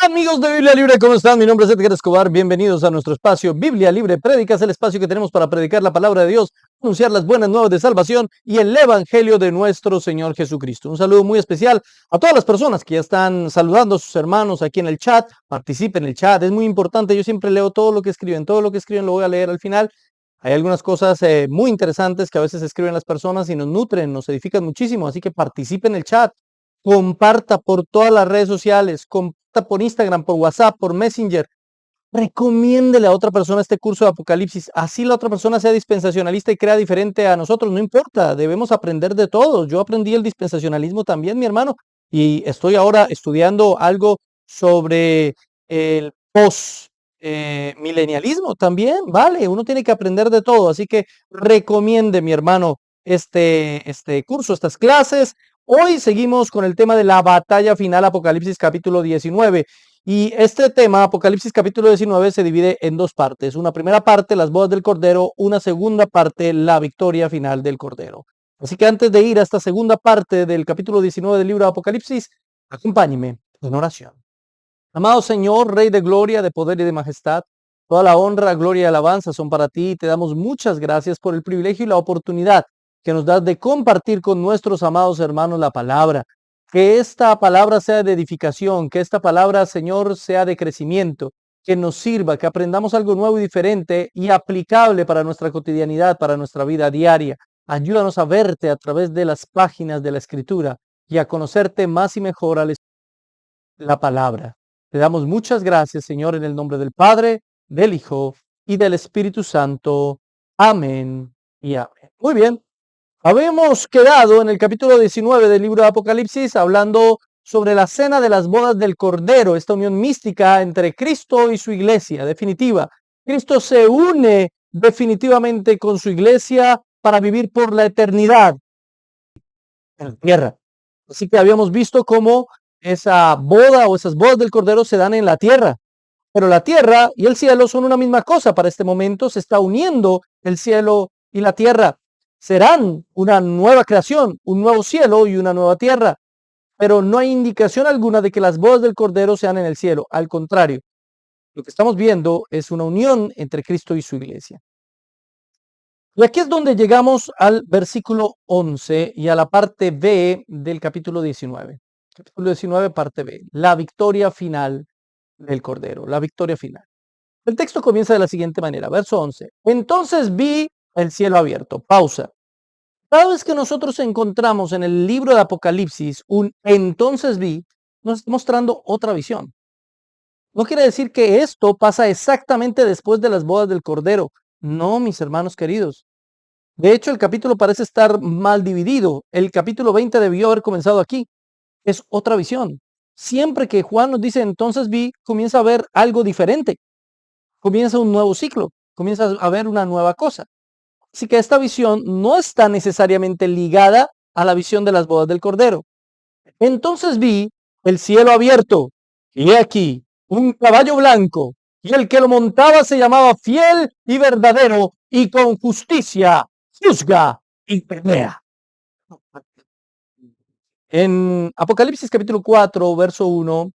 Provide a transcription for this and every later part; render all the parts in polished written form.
Amigos de Biblia Libre, ¿cómo están? Mi nombre es Edgar Escobar. Bienvenidos a nuestro espacio Biblia Libre Prédicas, el espacio que tenemos para predicar la palabra de Dios, anunciar las buenas nuevas de salvación y el evangelio de nuestro Señor Jesucristo. Un saludo muy especial a todas las personas que ya están saludando a sus hermanos aquí en el chat. Participen en el chat, es muy importante. Yo siempre leo todo lo que escriben lo voy a leer al final. Hay algunas cosas muy interesantes que a veces escriben las personas y nos nutren, nos edifican muchísimo, así que participen en el chat. Comparta por todas las redes sociales, comparta por Instagram, por WhatsApp, por Messenger. Recomiéndele a otra persona este curso de Apocalipsis. Así la otra persona sea dispensacionalista y crea diferente a nosotros. No importa, debemos aprender de todos. Yo aprendí el dispensacionalismo también, mi hermano, y estoy ahora estudiando algo sobre el milenialismo también. Vale, uno tiene que aprender de todo. Así que recomiende, mi hermano, este curso, estas clases. Hoy seguimos con el tema de la batalla final, Apocalipsis capítulo 19. Y este tema, Apocalipsis capítulo 19, se divide en dos partes. Una primera parte, las bodas del Cordero. Una segunda parte, la victoria final del Cordero. Así que antes de ir a esta segunda parte del capítulo 19 del libro de Apocalipsis, acompáñeme en oración. Amado Señor, Rey de gloria, de poder y de majestad, toda la honra, gloria y alabanza son para ti. Te damos muchas gracias por el privilegio y la oportunidad que nos das de compartir con nuestros amados hermanos la palabra. Que esta palabra sea de edificación, que esta palabra, Señor, sea de crecimiento, que nos sirva, que aprendamos algo nuevo y diferente y aplicable para nuestra cotidianidad, para nuestra vida diaria. Ayúdanos a verte a través de las páginas de la Escritura y a conocerte más y mejor al la palabra. Te damos muchas gracias, Señor, en el nombre del Padre, del Hijo y del Espíritu Santo. Amén y amén. Muy bien. Habíamos quedado en el capítulo 19 del libro de Apocalipsis hablando sobre la cena de las bodas del Cordero, esta unión mística entre Cristo y su iglesia, definitiva. Cristo se une definitivamente con su iglesia para vivir por la eternidad en la tierra. Así que habíamos visto cómo esa boda o esas bodas del Cordero se dan en la tierra. Pero la tierra y el cielo son una misma cosa. Para este momento se está uniendo el cielo y la tierra. Serán una nueva creación, un nuevo cielo y una nueva tierra. Pero no hay indicación alguna de que las bodas del Cordero sean en el cielo. Al contrario, lo que estamos viendo es una unión entre Cristo y su iglesia. Y aquí es donde llegamos al versículo 11 y a la parte B del capítulo 19. Capítulo 19, parte B. La victoria final del Cordero. La victoria final. El texto comienza de la siguiente manera. Verso 11. Entonces vi el cielo abierto. Pausa. Cada vez que nosotros encontramos en el libro de Apocalipsis un entonces vi, nos está mostrando otra visión. No quiere decir que esto pasa exactamente después de las bodas del Cordero. No, mis hermanos queridos. De hecho, el capítulo parece estar mal dividido. El capítulo 20 debió haber comenzado aquí. Es otra visión. Siempre que Juan nos dice entonces vi, comienza a ver algo diferente. Comienza un nuevo ciclo. Comienza a ver una nueva cosa. Así que esta visión no está necesariamente ligada a la visión de las bodas del Cordero. Entonces vi el cielo abierto y he aquí un caballo blanco y el que lo montaba se llamaba Fiel y Verdadero y con justicia juzga y pelea. En Apocalipsis capítulo 4, verso 1,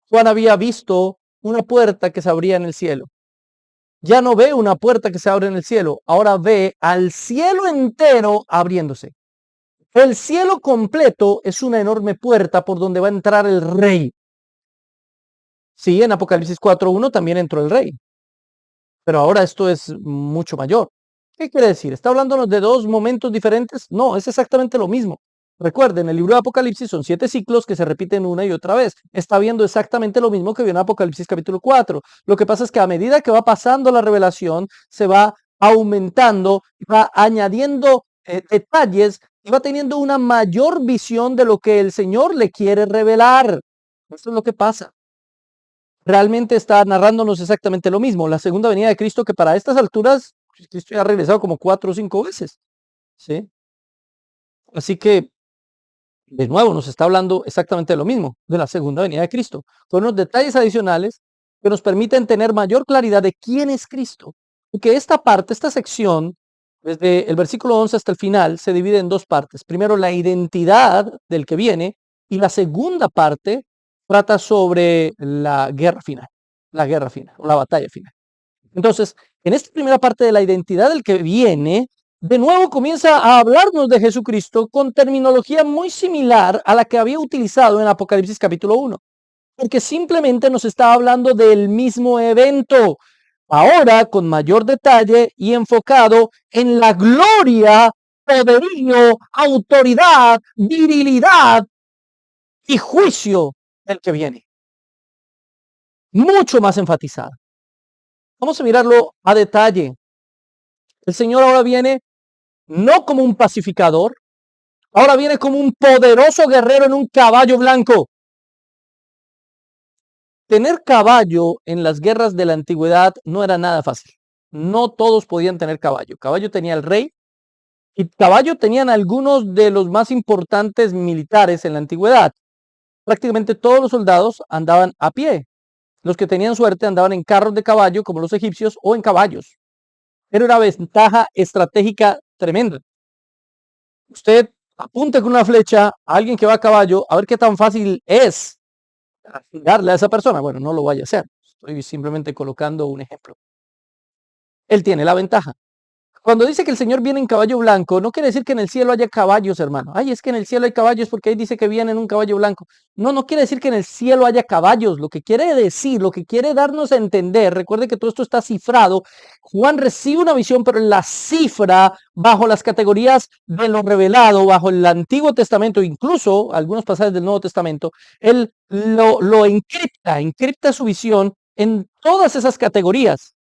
Juan había visto una puerta que se abría en el cielo. Ya no ve una puerta que se abre en el cielo, ahora ve al cielo entero abriéndose. El cielo completo es una enorme puerta por donde va a entrar el rey. Sí, en Apocalipsis 4:1 también entró el rey, pero ahora esto es mucho mayor. ¿Qué quiere decir? ¿Está hablándonos de dos momentos diferentes? No, es exactamente lo mismo. Recuerden, el libro de Apocalipsis son 7 ciclos que se repiten una y otra vez. Está viendo exactamente lo mismo que vio en Apocalipsis capítulo 4. Lo que pasa es que a medida que va pasando la revelación, se va aumentando, va añadiendo detalles y va teniendo una mayor visión de lo que el Señor le quiere revelar. Esto es lo que pasa. Realmente está narrándonos exactamente lo mismo. La segunda venida de Cristo, que para estas alturas, Cristo ya ha regresado como 4 o 5 veces. ¿Sí? Así que, de nuevo, nos está hablando exactamente de lo mismo, de la segunda venida de Cristo, con unos detalles adicionales que nos permiten tener mayor claridad de quién es Cristo. Porque esta parte, esta sección, desde el versículo 11 hasta el final, se divide en dos partes. Primero, la identidad del que viene, y la segunda parte trata sobre la guerra final, o la batalla final. Entonces, en esta primera parte de la identidad del que viene, de nuevo comienza a hablarnos de Jesucristo con terminología muy similar a la que había utilizado en Apocalipsis capítulo 1, porque simplemente nos está hablando del mismo evento, ahora con mayor detalle y enfocado en la gloria, poderío, autoridad, virilidad y juicio del que viene. Mucho más enfatizado. Vamos a mirarlo a detalle. El Señor ahora viene no como un pacificador, ahora viene como un poderoso guerrero en un caballo blanco. Tener caballo en las guerras de la antigüedad no era nada fácil. No todos podían tener caballo. Caballo tenía el rey y caballo tenían algunos de los más importantes militares en la antigüedad. Prácticamente todos los soldados andaban a pie. Los que tenían suerte andaban en carros de caballo como los egipcios o en caballos. Era una ventaja estratégica tremenda. Usted apunte con una flecha a alguien que va a caballo a ver qué tan fácil es darle a esa persona. Bueno, no lo vaya a hacer. Estoy simplemente colocando un ejemplo. Él tiene la ventaja. Cuando dice que el Señor viene en caballo blanco, no quiere decir que en el cielo haya caballos, hermano. Ay, es que en el cielo hay caballos porque ahí dice que viene en un caballo blanco. No, no quiere decir que en el cielo haya caballos. Lo que quiere decir, lo que quiere darnos a entender, recuerde que todo esto está cifrado. Juan recibe una visión, pero la cifra bajo las categorías de lo revelado, bajo el Antiguo Testamento, incluso algunos pasajes del Nuevo Testamento, él lo encripta su visión en todas esas categorías.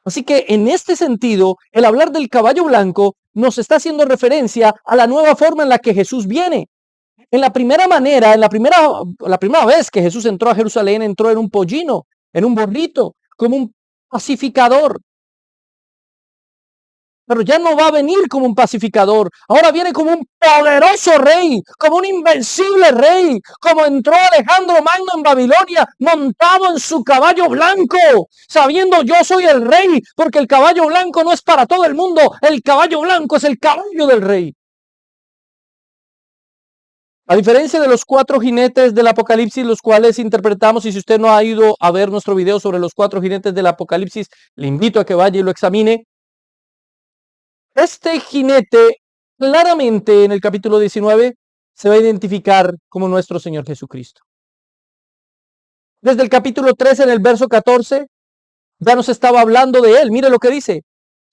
Así que en este sentido, el hablar del caballo blanco nos está haciendo referencia a la nueva forma en la que Jesús viene. En la primera manera, la primera vez que Jesús entró a Jerusalén, entró en un pollino, en un burrito, como un pacificador. Pero ya no va a venir como un pacificador. Ahora viene como un poderoso rey, como un invencible rey, como entró Alejandro Magno en Babilonia, montado en su caballo blanco, sabiendo yo soy el rey, porque el caballo blanco no es para todo el mundo, el caballo blanco es el caballo del rey. A diferencia de los 4 jinetes del Apocalipsis, los cuales interpretamos, y si usted no ha ido a ver nuestro video sobre los 4 jinetes del Apocalipsis, le invito a que vaya y lo examine. Este jinete claramente en el capítulo 19 se va a identificar como nuestro Señor Jesucristo. Desde el capítulo 13 en el verso 14 ya nos estaba hablando de él. Mire lo que dice.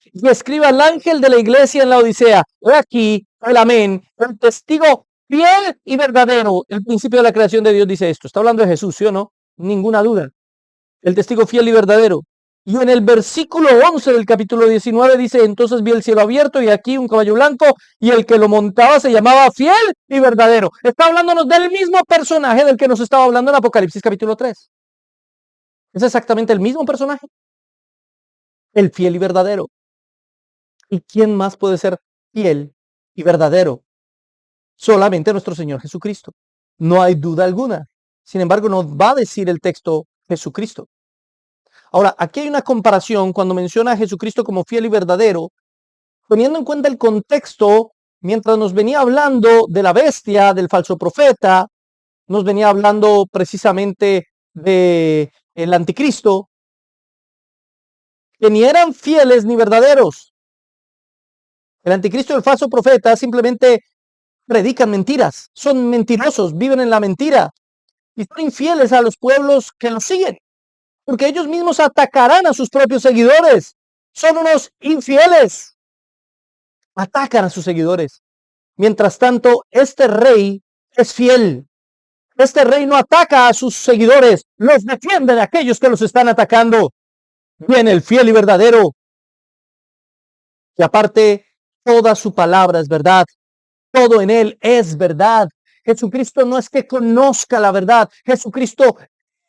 Y escribe al ángel de la iglesia en la Odisea. He aquí el amén, el testigo fiel y verdadero. El principio de la creación de Dios dice esto. Está hablando de Jesús, ¿sí o no? Ninguna duda. El testigo fiel y verdadero. Y en el versículo 11 del capítulo 19 dice, entonces vi el cielo abierto y aquí un caballo blanco y el que lo montaba se llamaba fiel y verdadero. Está hablándonos del mismo personaje del que nos estaba hablando en Apocalipsis capítulo 3. Es exactamente el mismo personaje. El fiel y verdadero. ¿Y quién más puede ser fiel y verdadero? Solamente nuestro Señor Jesucristo. No hay duda alguna. Sin embargo, nos va a decir el texto Jesucristo. Ahora, aquí hay una comparación cuando menciona a Jesucristo como fiel y verdadero, teniendo en cuenta el contexto, mientras nos venía hablando de la bestia, del falso profeta, nos venía hablando precisamente de el anticristo, que ni eran fieles ni verdaderos. El anticristo y el falso profeta simplemente predican mentiras, son mentirosos, viven en la mentira y son infieles a los pueblos que los siguen. Porque ellos mismos atacarán a sus propios seguidores. Son unos infieles. Atacan a sus seguidores. Mientras tanto, este rey es fiel. Este rey no ataca a sus seguidores, los defiende de aquellos que los están atacando. Viene el fiel y verdadero. Y aparte, toda su palabra es verdad. Todo en él es verdad. Jesucristo no es que conozca la verdad. Jesucristo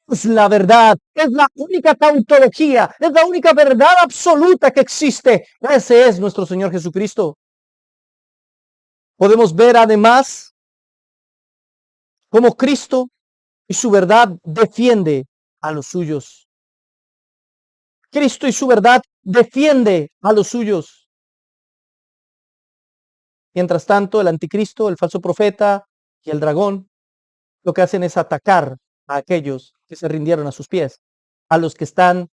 es la verdad, es la única tautología, es la única verdad absoluta que existe. Ese es nuestro Señor Jesucristo. Podemos ver además cómo Cristo y su verdad defiende a los suyos. Cristo y su verdad defiende a los suyos. Mientras tanto, el anticristo, el falso profeta y el dragón lo que hacen es atacar a aquellos que se rindieron a sus pies, a los que están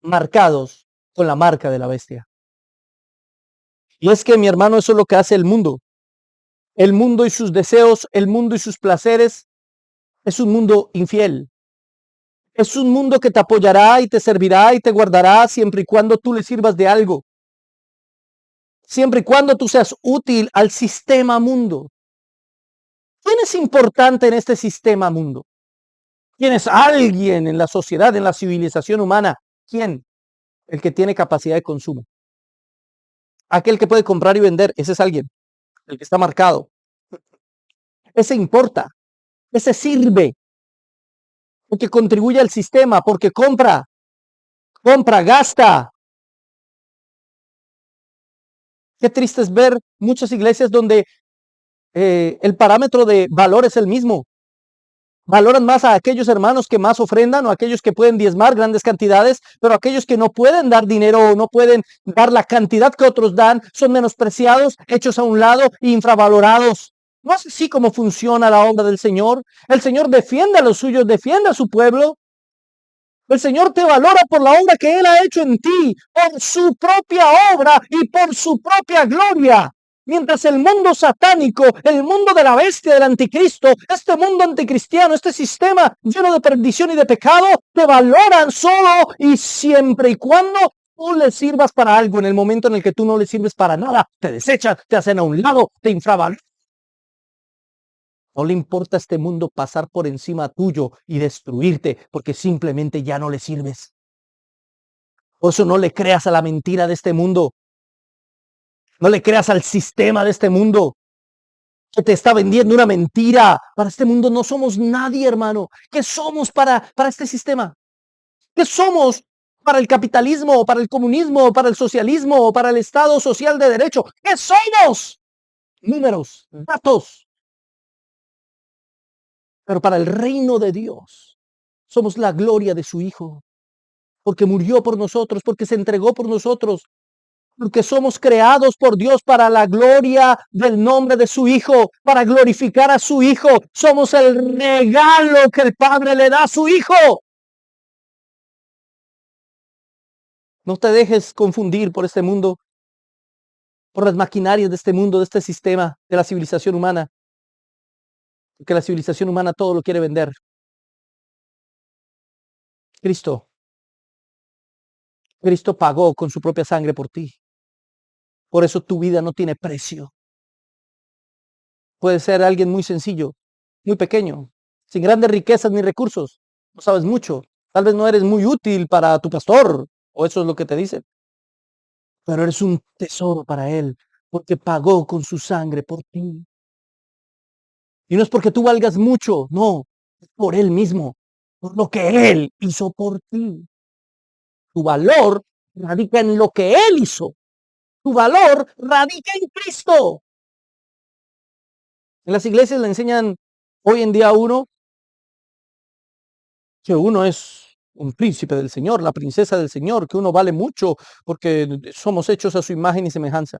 marcados con la marca de la bestia. Y es que, mi hermano, eso es lo que hace el mundo. El mundo y sus deseos, el mundo y sus placeres, es un mundo infiel. Es un mundo que te apoyará y te servirá y te guardará siempre y cuando tú le sirvas de algo. Siempre y cuando tú seas útil al sistema mundo. ¿Quién es importante en este sistema mundo? ¿Quién es alguien en la sociedad, en la civilización humana? ¿Quién? El que tiene capacidad de consumo. Aquel que puede comprar y vender, ese es alguien. El que está marcado. Ese importa. Ese sirve. Porque contribuye al sistema, porque compra, gasta. Qué triste es ver muchas iglesias donde el parámetro de valor es el mismo. Valoran más a aquellos hermanos que más ofrendan o aquellos que pueden diezmar grandes cantidades, pero aquellos que no pueden dar dinero o no pueden dar la cantidad que otros dan son menospreciados, hechos a un lado e infravalorados. No es así como funciona la obra del Señor. El Señor defiende a los suyos, defiende a su pueblo. El Señor te valora por la obra que Él ha hecho en ti, por su propia obra y por su propia gloria. Mientras el mundo satánico, el mundo de la bestia, del anticristo, este mundo anticristiano, este sistema lleno de perdición y de pecado, te valoran solo y siempre y cuando tú le sirvas para algo. En el momento en el que tú no le sirves para nada, te desechan, te hacen a un lado, te infravaloran. No le importa a este mundo pasar por encima tuyo y destruirte porque simplemente ya no le sirves. Por eso no le creas a la mentira de este mundo. No le creas al sistema de este mundo que te está vendiendo una mentira. Para este mundo no somos nadie, hermano. ¿Qué somos para este sistema? ¿Qué somos para el capitalismo, para el comunismo, para el socialismo, para el Estado social de derecho? ¿Qué somos? Números, datos. Pero para el reino de Dios somos la gloria de su Hijo, porque murió por nosotros, porque se entregó por nosotros, porque somos creados por Dios para la gloria del nombre de su Hijo, para glorificar a su Hijo. Somos el regalo que el Padre le da a su Hijo. No te dejes confundir por este mundo, por las maquinarias de este mundo, de este sistema, de la civilización humana, porque la civilización humana todo lo quiere vender. Cristo, Cristo pagó con su propia sangre por ti. Por eso tu vida no tiene precio. Puede ser alguien muy sencillo, muy pequeño, sin grandes riquezas ni recursos. No sabes mucho. Tal vez no eres muy útil para tu pastor, o eso es lo que te dicen. Pero eres un tesoro para él, porque pagó con su sangre por ti. Y no es porque tú valgas mucho, no, es por él mismo, por lo que él hizo por ti. Tu valor radica en lo que él hizo. Tu valor radica en Cristo. En las iglesias le enseñan hoy en día a uno que uno es un príncipe del Señor, la princesa del Señor, que uno vale mucho porque somos hechos a su imagen y semejanza.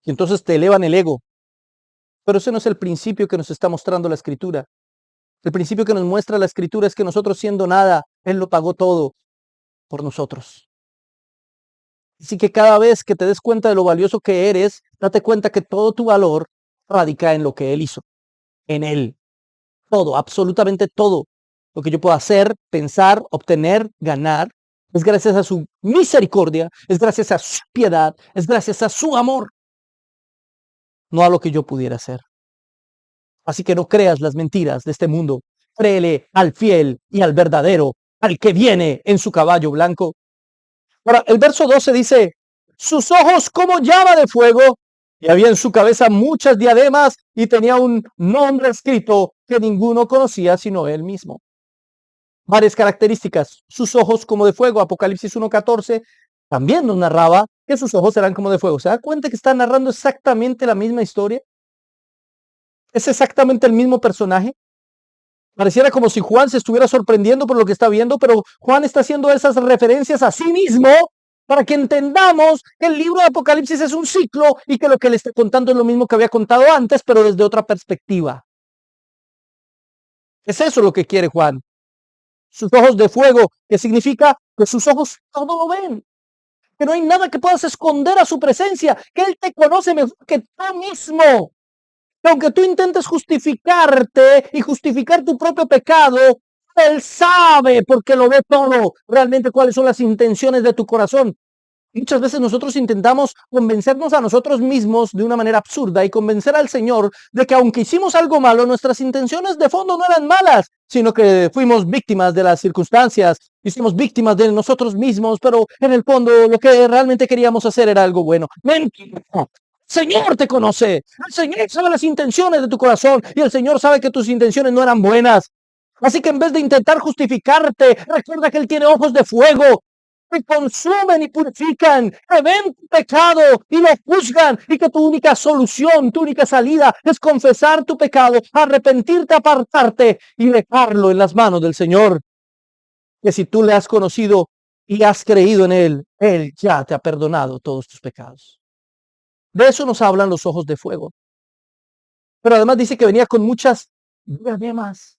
Y entonces te elevan el ego. Pero ese no es el principio que nos está mostrando la Escritura. El principio que nos muestra la Escritura es que nosotros siendo nada, Él lo pagó todo por nosotros. Así que cada vez que te des cuenta de lo valioso que eres, date cuenta que todo tu valor radica en lo que Él hizo, en Él. Todo, absolutamente todo. Lo que yo puedo hacer, pensar, obtener, ganar, es gracias a su misericordia, es gracias a su piedad, es gracias a su amor, no a lo que yo pudiera hacer. Así que no creas las mentiras de este mundo. Créele al fiel y al verdadero, al que viene en su caballo blanco. Ahora, el verso 12 dice, sus ojos como llama de fuego, y había en su cabeza muchas diademas, y tenía un nombre escrito que ninguno conocía sino él mismo. Varias características, sus ojos como de fuego, Apocalipsis 1:14, también nos narraba que sus ojos eran como de fuego. ¿Se da cuenta que está narrando exactamente la misma historia? Es exactamente el mismo personaje. Pareciera como si Juan se estuviera sorprendiendo por lo que está viendo, pero Juan está haciendo esas referencias a sí mismo para que entendamos que el libro de Apocalipsis es un ciclo y que lo que le está contando es lo mismo que había contado antes, pero desde otra perspectiva. Es eso lo que quiere Juan. Sus ojos de fuego, que significa que sus ojos todo lo ven. Que no hay nada que puedas esconder a su presencia, que Él te conoce mejor que tú mismo. Que aunque tú intentes justificarte y justificar tu propio pecado, Él sabe, porque lo ve todo, realmente cuáles son las intenciones de tu corazón. Muchas veces nosotros intentamos convencernos a nosotros mismos de una manera absurda y convencer al Señor de que aunque hicimos algo malo, nuestras intenciones de fondo no eran malas, sino que fuimos víctimas de las circunstancias, hicimos víctimas de nosotros mismos, pero en el fondo lo que realmente queríamos hacer era algo bueno. Mentira. El Señor te conoce, el Señor sabe las intenciones de tu corazón y el Señor sabe que tus intenciones no eran buenas. Así que en vez de intentar justificarte, recuerda que Él tiene ojos de fuego que consumen y purifican, que ven tu pecado y lo juzgan, y que tu única solución, tu única salida es confesar tu pecado, arrepentirte, apartarte y dejarlo en las manos del Señor. Que si tú le has conocido y has creído en Él, Él ya te ha perdonado todos tus pecados. De eso nos hablan los ojos de fuego. Pero además dice que venía con muchas diademas.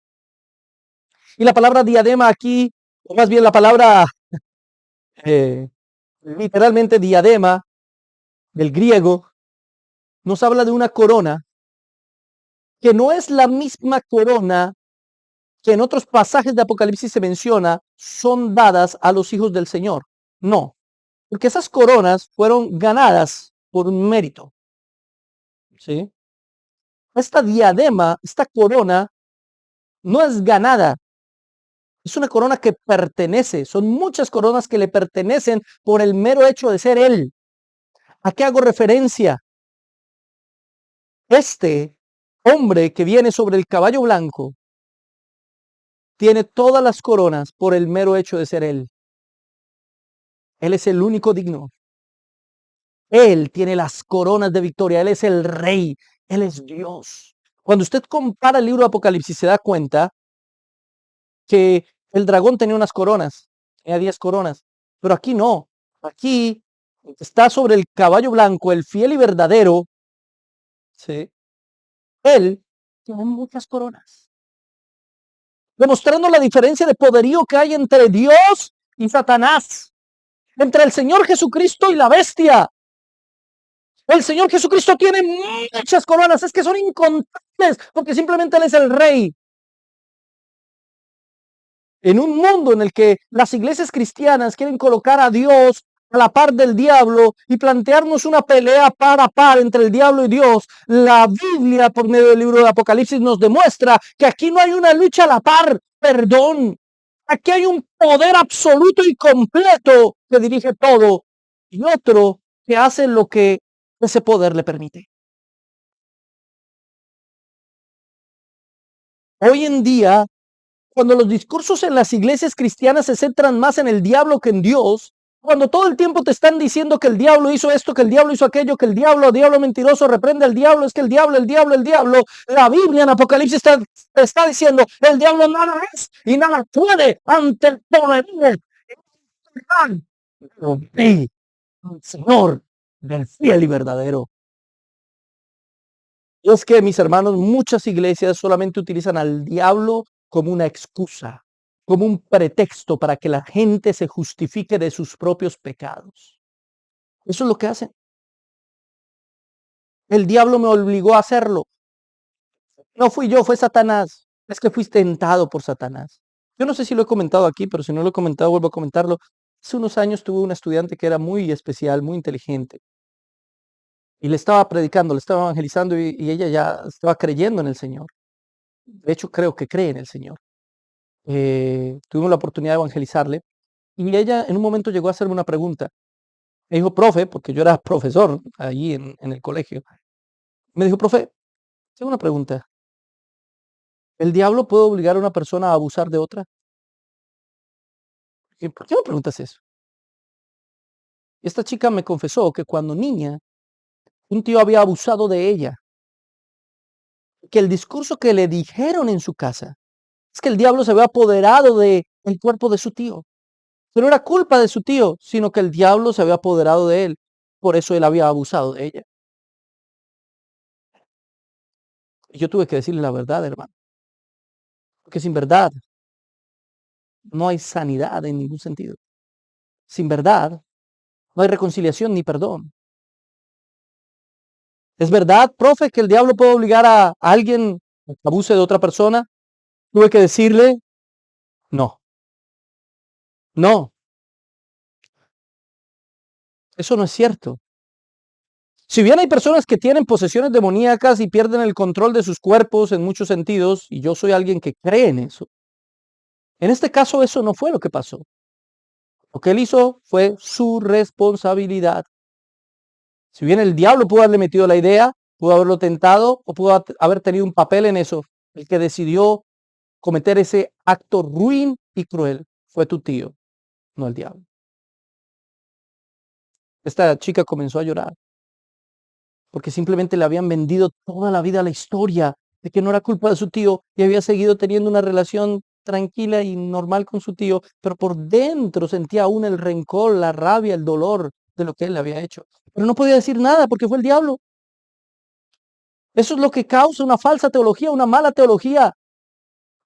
Y la palabra diadema aquí, o más bien la palabra eh, literalmente diadema del griego, nos habla de una corona que no es la misma corona que en otros pasajes de Apocalipsis se menciona, son dadas a los hijos del Señor. No, porque esas coronas fueron ganadas por un mérito. ¿Sí? Esta diadema, esta corona, no es ganada. Es una corona que pertenece. Son muchas coronas que le pertenecen por el mero hecho de ser Él. ¿A qué hago referencia? Este hombre que viene sobre el caballo blanco tiene todas las coronas por el mero hecho de ser Él. Él es el único digno. Él tiene las coronas de victoria. Él es el rey. Él es Dios. Cuando usted compara el libro de Apocalipsis, se da cuenta que el dragón tenía unas coronas. Tenía 10 coronas. Pero aquí no. Aquí está sobre el caballo blanco, el fiel y verdadero. ¿Sí? Él tiene muchas coronas. Demostrando la diferencia de poderío que hay entre Dios y Satanás. Entre el Señor Jesucristo y la bestia. El Señor Jesucristo tiene muchas coronas, es que son incontables, porque simplemente Él es el Rey. En un mundo en el que las iglesias cristianas quieren colocar a Dios a la par del diablo y plantearnos una pelea par a par entre el diablo y Dios, la Biblia, por medio del libro de Apocalipsis, nos demuestra que aquí no hay una lucha a la par, perdón. Aquí hay un poder absoluto y completo que dirige todo y otro que hace lo que ese poder le permite. Hoy en día, cuando los discursos en las iglesias cristianas se centran más en el diablo que en Dios, cuando todo el tiempo te están diciendo que el diablo hizo esto, que el diablo hizo aquello, que el diablo mentiroso, reprende al diablo, es que el diablo, la Biblia en Apocalipsis está diciendo, el diablo nada es y nada puede ante el poderío del Señor, del fiel y verdadero. Y es que, mis hermanos, muchas iglesias solamente utilizan al diablo como una excusa, como un pretexto para que la gente se justifique de sus propios pecados. Eso es lo que hacen. El diablo me obligó a hacerlo. No fui yo, fue Satanás. Es que fuiste tentado por Satanás. Yo no sé si lo he comentado aquí, pero si no lo he comentado, vuelvo a comentarlo. Hace unos años tuve una estudiante que era muy especial, muy inteligente. Y le estaba predicando, le estaba evangelizando y ella ya estaba creyendo en el Señor. De hecho, creo que cree en el Señor. Tuvimos la oportunidad de evangelizarle y ella en un momento llegó a hacerme una pregunta. Me dijo, profe, porque yo era profesor allí en el colegio. Me dijo, profe, tengo una pregunta. ¿El diablo puede obligar a una persona a abusar de otra? Y, ¿por qué me preguntas eso? Esta chica me confesó que cuando niña, un tío había abusado de ella. Que el discurso que le dijeron en su casa es que el diablo se había apoderado del cuerpo de su tío. Pero no era culpa de su tío, sino que el diablo se había apoderado de él. Por eso él había abusado de ella. Y yo tuve que decirle la verdad, hermano. Porque sin verdad no hay sanidad en ningún sentido. Sin verdad no hay reconciliación ni perdón. ¿Es verdad, profe, que el diablo puede obligar a alguien a que abuse de otra persona? Tuve que decirle, no, no, eso no es cierto. Si bien hay personas que tienen posesiones demoníacas y pierden el control de sus cuerpos en muchos sentidos, y yo soy alguien que cree en eso, en este caso eso no fue lo que pasó. Lo que él hizo fue su responsabilidad. Si bien el diablo pudo haberle metido la idea, pudo haberlo tentado o pudo haber tenido un papel en eso, el que decidió cometer ese acto ruin y cruel fue tu tío, no el diablo. Esta chica comenzó a llorar porque simplemente le habían vendido toda la vida la historia de que no era culpa de su tío y había seguido teniendo una relación tranquila y normal con su tío, pero por dentro sentía aún el rencor, la rabia, el dolor de lo que él le había hecho. Pero no podía decir nada porque fue el diablo. Eso es lo que causa una falsa teología, una mala teología.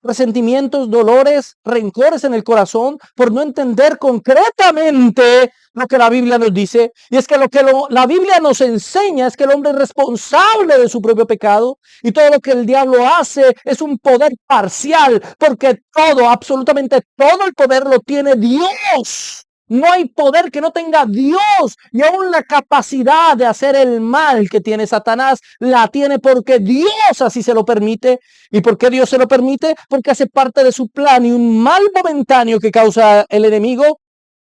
Resentimientos, dolores, rencores en el corazón por no entender concretamente lo que la Biblia nos dice. Y es que lo que la Biblia nos enseña es que el hombre es responsable de su propio pecado y todo lo que el diablo hace es un poder parcial, porque todo, absolutamente todo el poder lo tiene Dios. No hay poder que no tenga Dios, y aún la capacidad de hacer el mal que tiene Satanás la tiene porque Dios así se lo permite. ¿Y por qué Dios se lo permite? Porque hace parte de su plan, y un mal momentáneo que causa el enemigo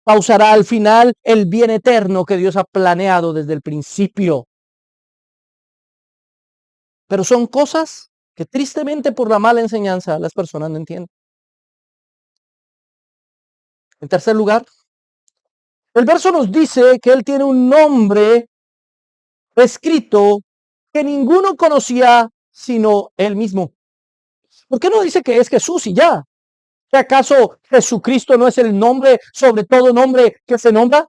causará al final el bien eterno que Dios ha planeado desde el principio. Pero son cosas que tristemente por la mala enseñanza las personas no entienden. En tercer lugar, el verso nos dice que él tiene un nombre escrito que ninguno conocía sino él mismo. ¿Por qué no dice que es Jesús y ya? ¿Que acaso Jesucristo no es el nombre sobre todo nombre que se nombra?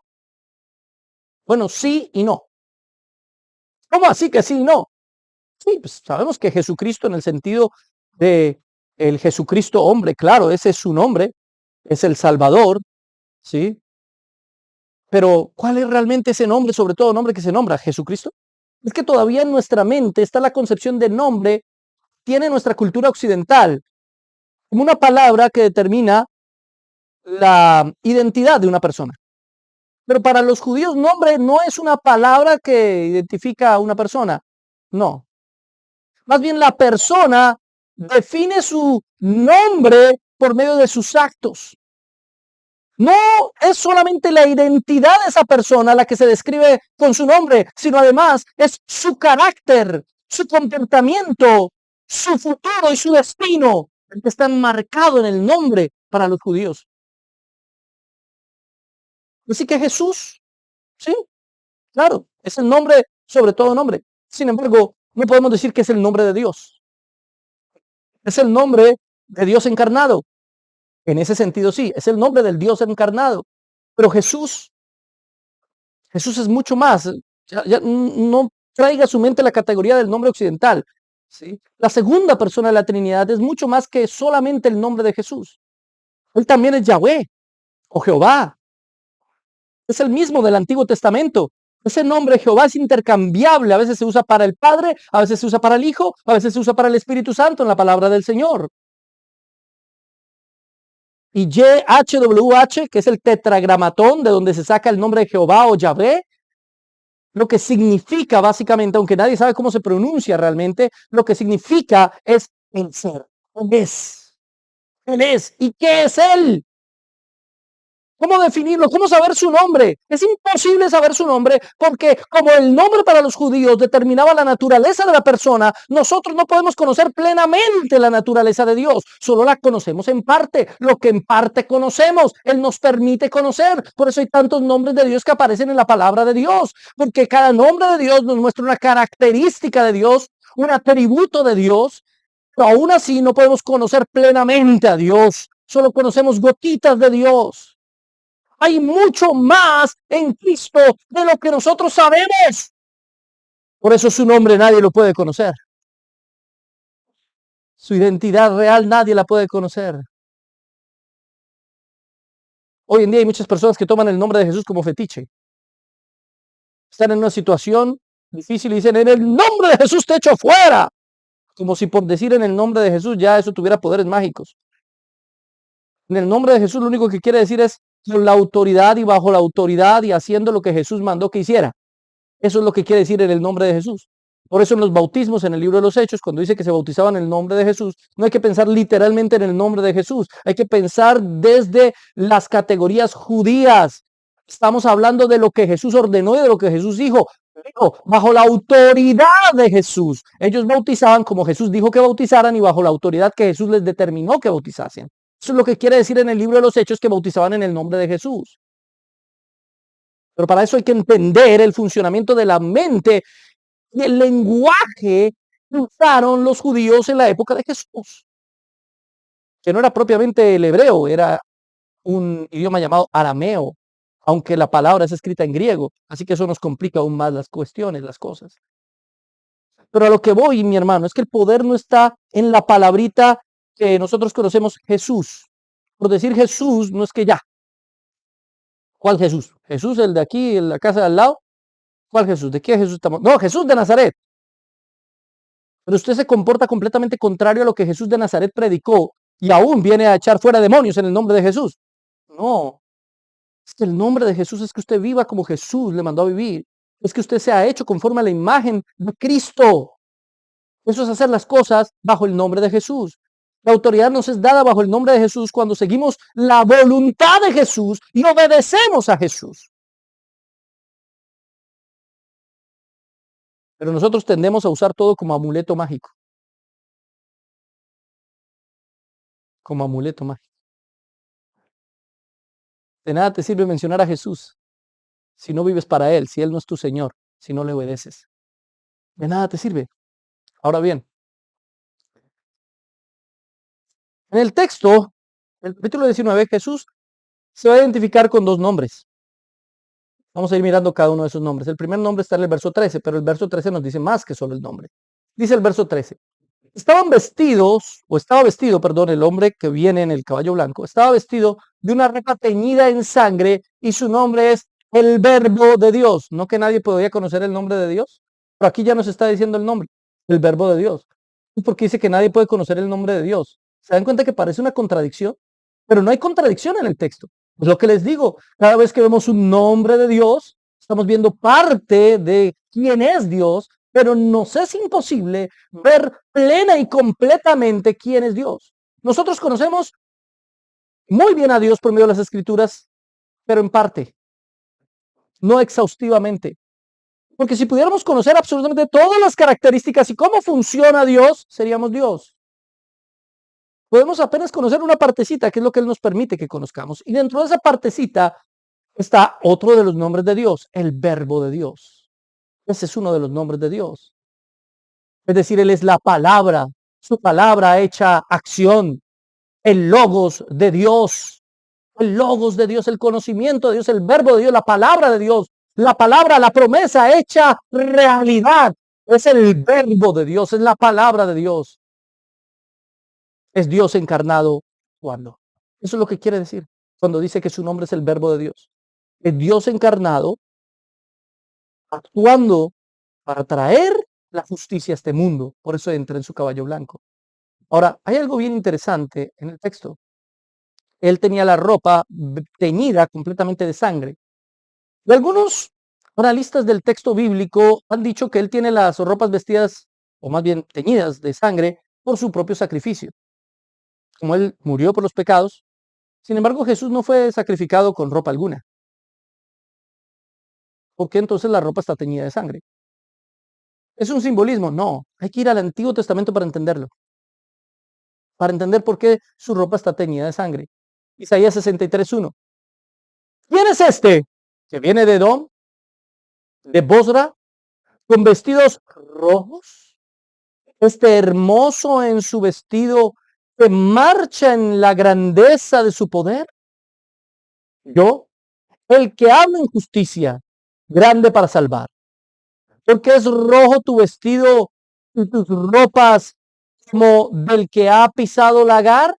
Bueno, sí y no. ¿Cómo así que sí y no? Sí, pues sabemos que Jesucristo en el sentido de el Jesucristo hombre, claro, ese es su nombre, es el Salvador, ¿sí? Pero ¿cuál es realmente ese nombre, sobre todo nombre que se nombra? ¿Jesucristo? Es que todavía en nuestra mente está la concepción de nombre, tiene nuestra cultura occidental como una palabra que determina la identidad de una persona. Pero para los judíos, nombre no es una palabra que identifica a una persona. No. Más bien la persona define su nombre por medio de sus actos. No es solamente la identidad de esa persona la que se describe con su nombre, sino además es su carácter, su comportamiento, su futuro y su destino, el que está marcado en el nombre para los judíos. Así que Jesús, sí, claro, es el nombre sobre todo nombre. Sin embargo, no podemos decir que es el nombre de Dios. Es el nombre de Dios encarnado. En ese sentido, sí, es el nombre del Dios encarnado. Pero Jesús es mucho más. Ya no traiga a su mente la categoría del nombre occidental, ¿sí? La segunda persona de la Trinidad es mucho más que solamente el nombre de Jesús. Él también es Yahweh o Jehová. Es el mismo del Antiguo Testamento. Ese nombre Jehová es intercambiable. A veces se usa para el Padre, a veces se usa para el Hijo, a veces se usa para el Espíritu Santo en la palabra del Señor. Y YHWH, que es el tetragramatón de donde se saca el nombre de Jehová o Yahvé, lo que significa básicamente, aunque nadie sabe cómo se pronuncia realmente, lo que significa es el ser. Él es. Él es. ¿Y qué es Él? ¿Cómo definirlo? ¿Cómo saber su nombre? Es imposible saber su nombre porque como el nombre para los judíos determinaba la naturaleza de la persona, nosotros no podemos conocer plenamente la naturaleza de Dios. Solo la conocemos en parte. Lo que en parte conocemos, Él nos permite conocer. Por eso hay tantos nombres de Dios que aparecen en la palabra de Dios. Porque cada nombre de Dios nos muestra una característica de Dios, un atributo de Dios. Pero aún así no podemos conocer plenamente a Dios. Solo conocemos gotitas de Dios. Hay mucho más en Cristo de lo que nosotros sabemos. Por eso su nombre nadie lo puede conocer. Su identidad real nadie la puede conocer. Hoy en día hay muchas personas que toman el nombre de Jesús como fetiche. Están en una situación difícil y dicen, en el nombre de Jesús te echo fuera. Como si por decir en el nombre de Jesús ya eso tuviera poderes mágicos. En el nombre de Jesús lo único que quiere decir es con la autoridad y bajo la autoridad y haciendo lo que Jesús mandó que hiciera. Eso es lo que quiere decir en el nombre de Jesús. Por eso en los bautismos, en el libro de los Hechos, cuando dice que se bautizaban en el nombre de Jesús, no hay que pensar literalmente en el nombre de Jesús, hay que pensar desde las categorías judías. Estamos hablando de lo que Jesús ordenó y de lo que Jesús dijo. Bajo la autoridad de Jesús. Ellos bautizaban como Jesús dijo que bautizaran y bajo la autoridad que Jesús les determinó que bautizasen. Eso es lo que quiere decir en el libro de los Hechos, que bautizaban en el nombre de Jesús. Pero para eso hay que entender el funcionamiento de la mente y el lenguaje que usaron los judíos en la época de Jesús, que no era propiamente el hebreo, era un idioma llamado arameo, aunque la palabra es escrita en griego, así que eso nos complica aún más las cuestiones, las cosas. Pero a lo que voy, mi hermano, es que el poder no está en la palabrita que nosotros conocemos Jesús. Por decir Jesús, no es que ya. ¿Cuál Jesús? ¿Jesús el de aquí, en la casa de al lado? ¿Cuál Jesús? ¿De qué Jesús estamos? No, Jesús de Nazaret. Pero usted se comporta completamente contrario a lo que Jesús de Nazaret predicó y aún viene a echar fuera demonios en el nombre de Jesús. No, es que el nombre de Jesús es que usted viva como Jesús le mandó a vivir. Es que usted se ha hecho conforme a la imagen de Cristo. Eso es hacer las cosas bajo el nombre de Jesús. La autoridad nos es dada bajo el nombre de Jesús cuando seguimos la voluntad de Jesús y obedecemos a Jesús. Pero nosotros tendemos a usar todo como amuleto mágico. Como amuleto mágico. De nada te sirve mencionar a Jesús si no vives para Él, si Él no es tu Señor, si no le obedeces. De nada te sirve. Ahora bien, en el texto, el capítulo 19, Jesús se va a identificar con dos nombres. Vamos a ir mirando cada uno de esos nombres. El primer nombre está en el verso 13, pero el verso 13 nos dice más que solo el nombre. Dice el verso 13. Estaba vestido, perdón, el hombre que viene en el caballo blanco, estaba vestido de una ropa teñida en sangre y su nombre es el Verbo de Dios. No que nadie podía conocer el nombre de Dios, pero aquí ya nos está diciendo el nombre, el Verbo de Dios. ¿Y por qué dice que nadie puede conocer el nombre de Dios? ¿Se dan cuenta que parece una contradicción? Pero no hay contradicción en el texto. Es lo que les digo, cada vez que vemos un nombre de Dios, estamos viendo parte de quién es Dios, pero nos es imposible ver plena y completamente quién es Dios. Nosotros conocemos muy bien a Dios por medio de las Escrituras, pero en parte, no exhaustivamente. Porque si pudiéramos conocer absolutamente todas las características y cómo funciona Dios, seríamos Dios. Podemos apenas conocer una partecita, que es lo que Él nos permite que conozcamos. Y dentro de esa partecita está otro de los nombres de Dios, el Verbo de Dios. Ese es uno de los nombres de Dios. Es decir, Él es la palabra, su palabra hecha acción, el logos de Dios, el logos de Dios, el conocimiento de Dios, el verbo de Dios, la palabra de Dios, la palabra, la promesa hecha realidad. Es el verbo de Dios, es la palabra de Dios. Es Dios encarnado cuando. Eso es lo que quiere decir cuando dice que su nombre es el verbo de Dios. Es Dios encarnado actuando para traer la justicia a este mundo. Por eso entra en su caballo blanco. Ahora, hay algo bien interesante en el texto. Él tenía la ropa teñida completamente de sangre. Y algunos analistas del texto bíblico han dicho que él tiene las ropas vestidas, o más bien teñidas de sangre, por su propio sacrificio. Como él murió por los pecados, sin embargo Jesús no fue sacrificado con ropa alguna. ¿Por qué entonces la ropa está teñida de sangre? ¿Es un simbolismo? No, hay que ir al Antiguo Testamento para entenderlo. Para entender por qué su ropa está teñida de sangre. Isaías 63:1. ¿Quién es este que viene de Edom, de Bosra, con vestidos rojos? Este hermoso en su vestido que marcha en la grandeza de su poder. Yo, el que habla en justicia, grande para salvar. Porque es rojo tu vestido y tus ropas como del que ha pisado lagar.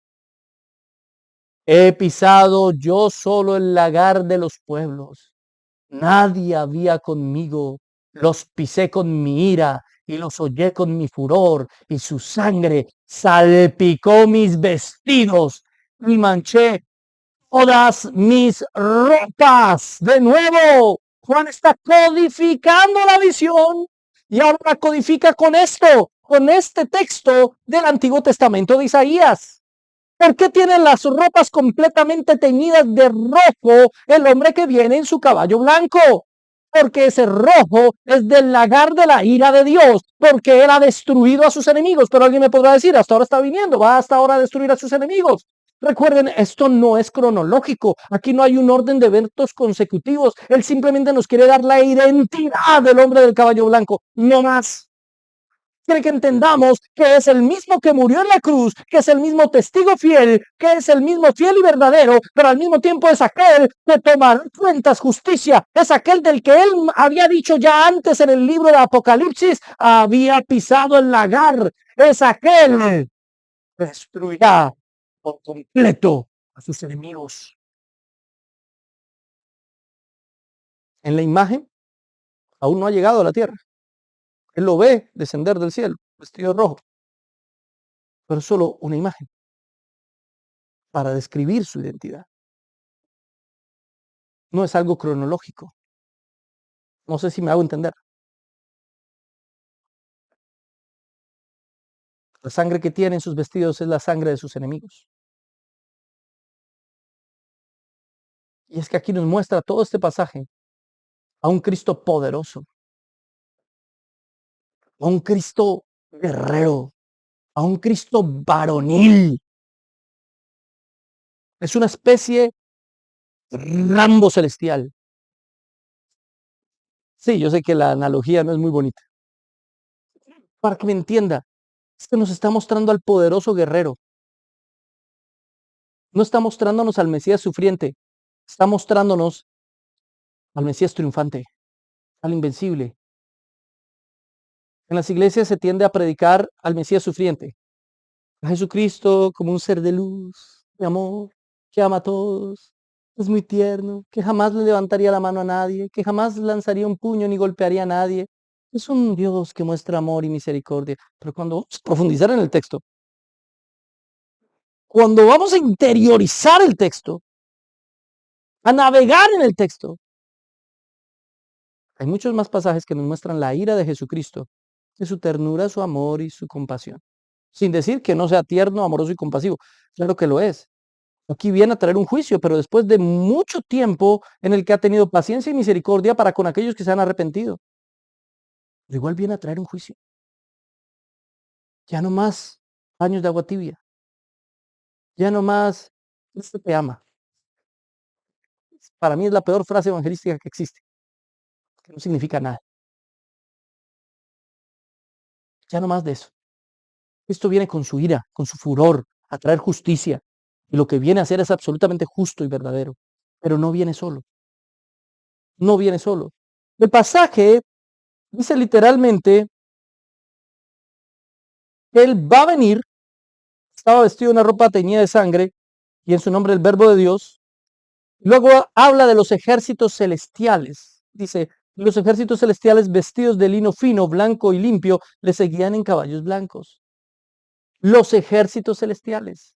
He pisado yo solo el lagar de los pueblos. Nadie había conmigo. Los pisé con mi ira y los hollé con mi furor, y su sangre salpicó mis vestidos y manché todas mis ropas. De nuevo, Juan está codificando la visión y ahora la codifica con esto, con este texto del Antiguo Testamento de Isaías. ¿Por qué tiene las ropas completamente teñidas de rojo el hombre que viene en su caballo blanco? Porque ese rojo es del lagar de la ira de Dios, porque él ha destruido a sus enemigos. Pero alguien me podrá decir, hasta ahora está viniendo, va hasta ahora a destruir a sus enemigos. Recuerden, esto no es cronológico. Aquí no hay un orden de eventos consecutivos. Él simplemente nos quiere dar la identidad del hombre del caballo blanco, no más. Quiere que entendamos que es el mismo que murió en la cruz, que es el mismo testigo fiel, que es el mismo fiel y verdadero, pero al mismo tiempo es aquel que toma cuentas justicia, es aquel del que él había dicho ya antes en el libro de Apocalipsis, había pisado el lagar, es aquel que destruirá por completo a sus enemigos. En la imagen aún no ha llegado a la tierra. Él lo ve descender del cielo, vestido de rojo, pero es solo una imagen para describir su identidad. No es algo cronológico. No sé si me hago entender. La sangre que tiene en sus vestidos es la sangre de sus enemigos. Y es que aquí nos muestra todo este pasaje a un Cristo poderoso, a un Cristo guerrero, a un Cristo varonil. Es una especie de Rambo celestial. Sí, yo sé que la analogía no es muy bonita. Para que me entienda, es que nos está mostrando al poderoso guerrero. No está mostrándonos al Mesías sufriente, está mostrándonos al Mesías triunfante, al invencible. En las iglesias se tiende a predicar al Mesías sufriente, a Jesucristo como un ser de luz, de amor, que ama a todos, es muy tierno, que jamás le levantaría la mano a nadie, que jamás lanzaría un puño ni golpearía a nadie. Es un Dios que muestra amor y misericordia. Pero cuando vamos a profundizar en el texto, cuando vamos a interiorizar el texto, a navegar en el texto, hay muchos más pasajes que nos muestran la ira de Jesucristo, de su ternura, su amor y su compasión. Sin decir que no sea tierno, amoroso y compasivo. Claro que lo es. Aquí viene a traer un juicio, pero después de mucho tiempo en el que ha tenido paciencia y misericordia para con aquellos que se han arrepentido. Pero igual viene a traer un juicio. Ya no más años de agua tibia. Ya no más, Cristo te ama. Para mí es la peor frase evangelística que existe, que no significa nada. Ya no más de eso. Cristo viene con su ira, con su furor, a traer justicia. Y lo que viene a hacer es absolutamente justo y verdadero. Pero no viene solo. No viene solo. El pasaje dice literalmente que Él va a venir, estaba vestido de una ropa teñida de sangre, y en su nombre el verbo de Dios. Luego habla de los ejércitos celestiales. Dice, los ejércitos celestiales vestidos de lino fino, blanco y limpio, le seguían en caballos blancos. Los ejércitos celestiales.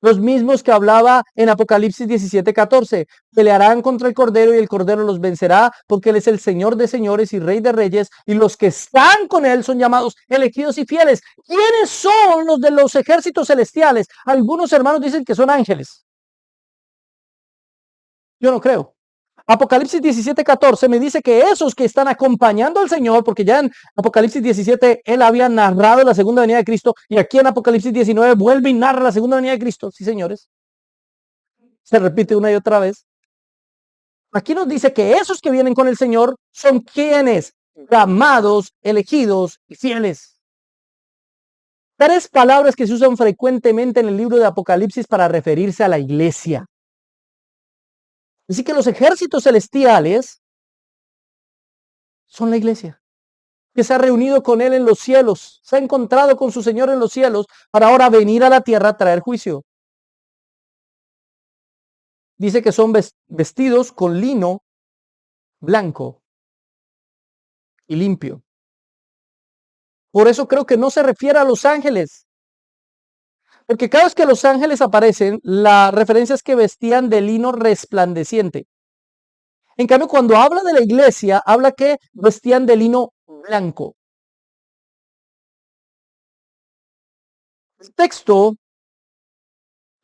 Los mismos que hablaba en Apocalipsis 17:14. Pelearán contra el Cordero y el Cordero los vencerá porque Él es el Señor de señores y Rey de reyes y los que están con Él son llamados elegidos y fieles. ¿Quiénes son los de los ejércitos celestiales? Algunos hermanos dicen que son ángeles. Yo no creo. Apocalipsis 17:14 me dice que esos que están acompañando al Señor, porque ya en Apocalipsis 17 él había narrado la segunda venida de Cristo, y aquí en Apocalipsis 19 vuelve y narra la segunda venida de Cristo. Sí, señores. Se repite una y otra vez. Aquí nos dice que esos que vienen con el Señor son quienes, llamados, elegidos y fieles. Tres palabras que se usan frecuentemente en el libro de Apocalipsis para referirse a la iglesia. Así que los ejércitos celestiales son la iglesia. que se ha reunido con él en los cielos, se ha encontrado con su Señor en los cielos para ahora venir a la tierra a traer juicio. Dice que son vestidos con lino blanco y limpio. Por eso creo que no se refiere a los ángeles. Porque cada vez que los ángeles aparecen, la referencia es que vestían de lino resplandeciente. En cambio, cuando habla de la iglesia, habla que vestían de lino blanco. El texto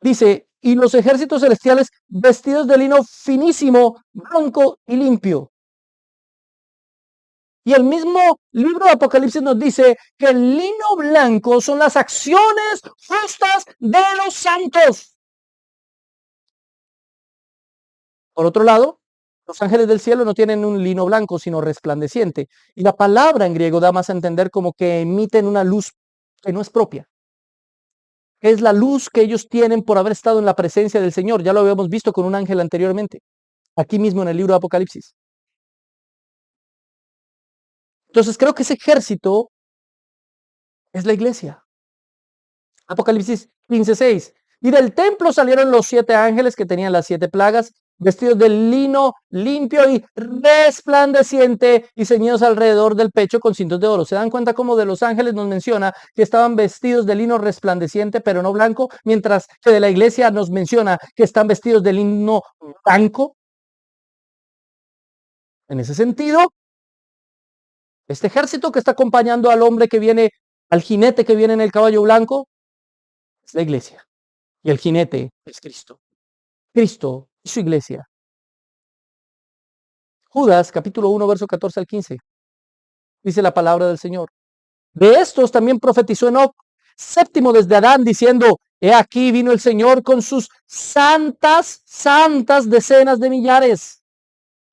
dice, y los ejércitos celestiales vestidos de lino finísimo, blanco y limpio. Y el mismo libro de Apocalipsis nos dice que el lino blanco son las acciones justas de los santos. Por otro lado, los ángeles del cielo no tienen un lino blanco, sino resplandeciente. Y la palabra en griego da más a entender como que emiten una luz que no es propia. Es la luz que ellos tienen por haber estado en la presencia del Señor. Ya lo habíamos visto con un ángel anteriormente, aquí mismo en el libro de Apocalipsis. Entonces creo que ese ejército es la iglesia. Apocalipsis 15:6. Y del templo salieron los 7 ángeles que tenían las 7 plagas, vestidos de lino limpio y resplandeciente y ceñidos alrededor del pecho con cintos de oro. ¿Se dan cuenta cómo de los ángeles nos menciona que estaban vestidos de lino resplandeciente pero no blanco? Mientras que de la iglesia nos menciona que están vestidos de lino blanco. En ese sentido, este ejército que está acompañando al hombre que viene, al jinete que viene en el caballo blanco, es la iglesia. Y el jinete es Cristo. Cristo y su iglesia. Judas, capítulo 1, verso 14 al 15. Dice la palabra del Señor. De estos también profetizó Enoc, séptimo desde Adán, diciendo, he aquí vino el Señor con sus santas decenas de millares.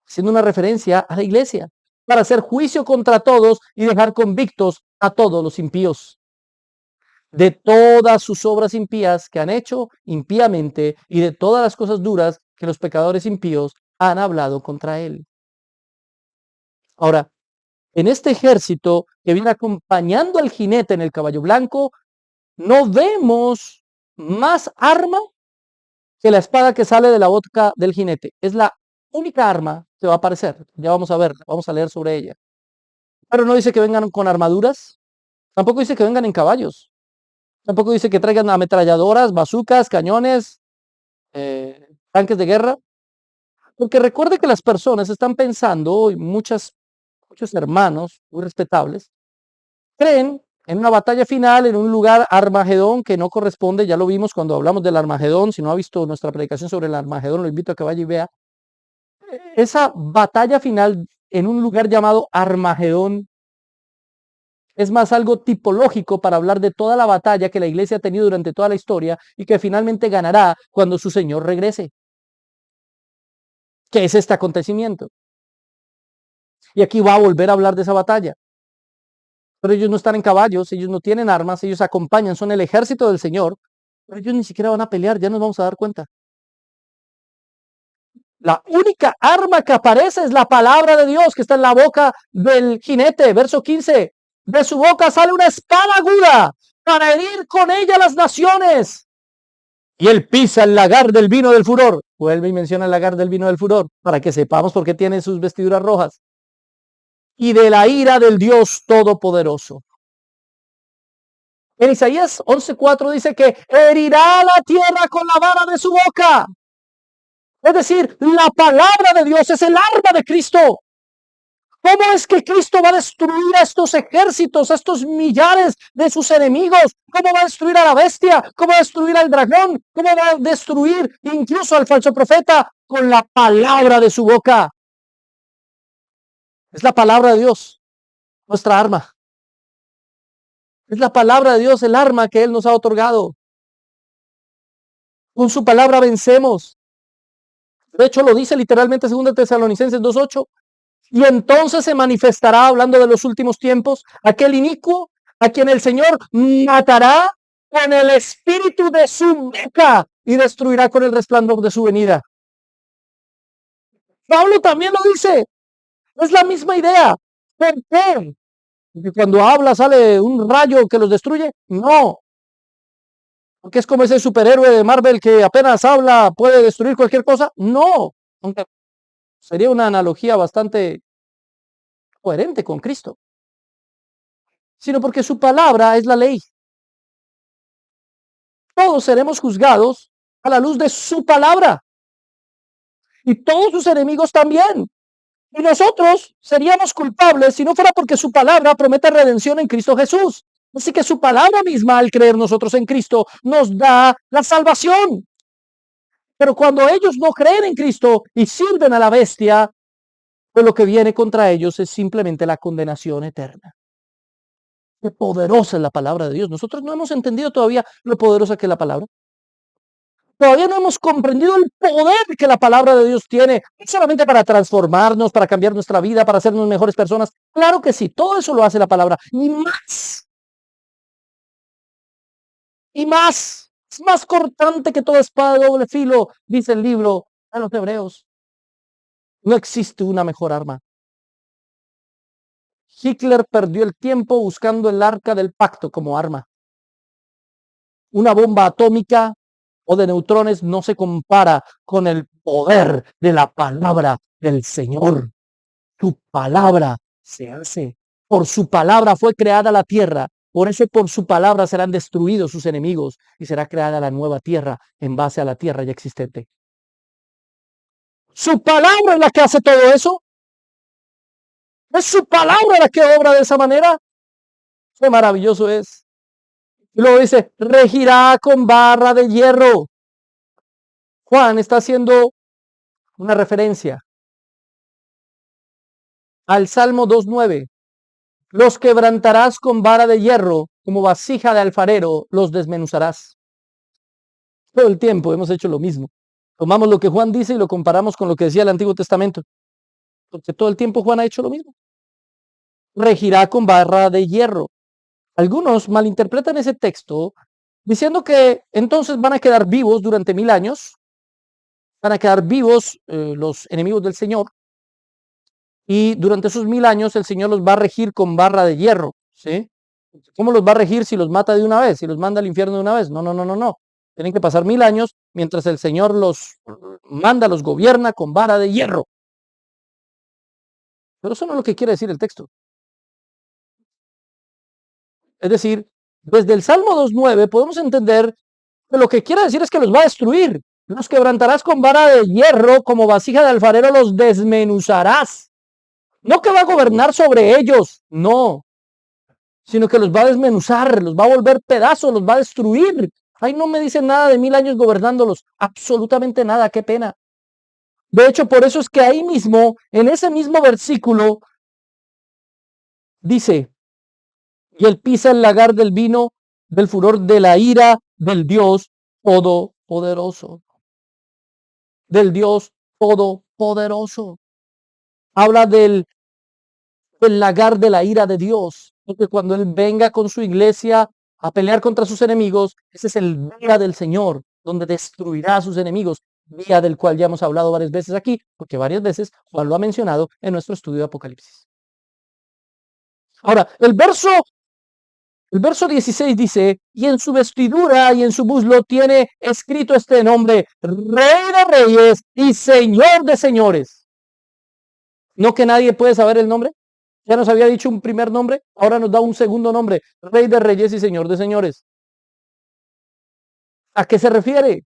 Haciendo una referencia a la iglesia, para hacer juicio contra todos y dejar convictos a todos los impíos de todas sus obras impías que han hecho impíamente y de todas las cosas duras que los pecadores impíos han hablado contra él. Ahora, en este ejército que viene acompañando al jinete en el caballo blanco, no vemos más arma que la espada que sale de la boca del jinete. Es la única arma que va a aparecer. Ya vamos a ver, vamos a leer sobre ella. Pero no dice que vengan con armaduras, tampoco dice que vengan en caballos. Tampoco dice que traigan ametralladoras, bazucas, cañones, tanques de guerra. Porque recuerde que las personas están pensando, y muchos hermanos muy respetables, creen en una batalla final, en un lugar Armagedón que no corresponde. Ya lo vimos cuando hablamos del Armagedón. Si no ha visto nuestra predicación sobre el Armagedón, lo invito a que vaya y vea. Esa batalla final en un lugar llamado Armagedón es más algo tipológico para hablar de toda la batalla que la iglesia ha tenido durante toda la historia y que finalmente ganará cuando su Señor regrese. ¿Qué es este acontecimiento? Y aquí va a volver a hablar de esa batalla. Pero ellos no están en caballos, ellos no tienen armas, ellos acompañan, son el ejército del Señor, pero ellos ni siquiera van a pelear, ya nos vamos a dar cuenta. La única arma que aparece es la palabra de Dios que está en la boca del jinete, verso 15. De su boca sale una espada aguda para herir con ella las naciones. Y él pisa el lagar del vino del furor. Vuelve y menciona el lagar del vino del furor para que sepamos por qué tiene sus vestiduras rojas. Y de la ira del Dios Todopoderoso. En Isaías 11:4 dice que herirá la tierra con la vara de su boca. Es decir, la palabra de Dios es el arma de Cristo. ¿Cómo es que Cristo va a destruir a estos ejércitos, a estos millares de sus enemigos? ¿Cómo va a destruir a la bestia? ¿Cómo va a destruir al dragón? ¿Cómo va a destruir incluso al falso profeta? Con la palabra de su boca. Es la palabra de Dios, nuestra arma. Es la palabra de Dios el arma que Él nos ha otorgado. Con su palabra vencemos. De hecho, lo dice literalmente 2 Tesalonicenses 2:8. Y entonces se manifestará, hablando de los últimos tiempos, aquel inicuo a quien el Señor matará con el espíritu de su boca y destruirá con el resplandor de su venida. Pablo también lo dice. Es la misma idea. ¿Por qué? Porque cuando habla sale un rayo que los destruye. No, porque es como ese superhéroe de Marvel que apenas habla puede destruir cualquier cosa. No, aunque sería una analogía bastante coherente con Cristo, sino porque su palabra es la ley. Todos seremos juzgados a la luz de su palabra y todos sus enemigos también. Y nosotros seríamos culpables si no fuera porque su palabra promete redención en Cristo Jesús. Así que su palabra misma, al creer nosotros en Cristo, nos da la salvación. Pero cuando ellos no creen en Cristo y sirven a la bestia, pues lo que viene contra ellos es simplemente la condenación eterna. Qué poderosa es la palabra de Dios. Nosotros no hemos entendido todavía lo poderosa que es la palabra. Todavía no hemos comprendido el poder que la palabra de Dios tiene, no solamente para transformarnos, para cambiar nuestra vida, para hacernos mejores personas. Claro que sí, todo eso lo hace la palabra. Y más. Y más. Es más cortante que toda espada de doble filo, dice el libro a los Hebreos. No existe una mejor arma. Hitler perdió el tiempo buscando el arca del pacto como arma. Una bomba atómica o de neutrones no se compara con el poder de la palabra del Señor. Su palabra se hace. Por su palabra fue creada la tierra. Por eso por su palabra serán destruidos sus enemigos y será creada la nueva tierra en base a la tierra ya existente. Su palabra es la que hace todo eso. Es su palabra la que obra de esa manera. Qué maravilloso es. Y luego dice, regirá con barra de hierro. Juan está haciendo una referencia al Salmo 2:9. Los quebrantarás con vara de hierro, como vasija de alfarero, los desmenuzarás. Todo el tiempo hemos hecho lo mismo. Tomamos lo que Juan dice y lo comparamos con lo que decía el Antiguo Testamento. Porque todo el tiempo Juan ha hecho lo mismo. Regirá con barra de hierro. Algunos malinterpretan ese texto diciendo que entonces van a quedar vivos durante 1000 años, van a quedar vivos los enemigos del Señor, y durante esos 1000 años el Señor los va a regir con barra de hierro, ¿sí? ¿Cómo los va a regir si los mata de una vez, si los manda al infierno de una vez? No, no, no, no, no. Tienen que pasar 1000 años mientras el Señor los manda, los gobierna con vara de hierro. Pero eso no es lo que quiere decir el texto. Es decir, desde el Salmo 2:9 podemos entender que lo que quiere decir es que los va a destruir. Los quebrantarás con vara de hierro, como vasija de alfarero los desmenuzarás. No que va a gobernar sobre ellos, no, sino que los va a desmenuzar, los va a volver pedazos, los va a destruir. Ahí no me dice nada de 1000 años gobernándolos, absolutamente nada, qué pena. De hecho, por eso es que ahí mismo, en ese mismo versículo, dice, y él pisa el lagar del vino, del furor de la ira del Dios Todopoderoso. Del Dios Todopoderoso. Habla del lagar de la ira de Dios. Porque cuando Él venga con su iglesia a pelear contra sus enemigos, ese es el día del Señor, donde destruirá a sus enemigos. Día del cual ya hemos hablado varias veces aquí, porque varias veces Juan lo ha mencionado en nuestro estudio de Apocalipsis. Ahora, el verso 16 dice, y en su vestidura y en su muslo tiene escrito este nombre, Rey de Reyes y Señor de Señores. ¿No que nadie puede saber el nombre? Ya nos había dicho un primer nombre, ahora nos da un segundo nombre, Rey de Reyes y Señor de Señores. ¿A qué se refiere?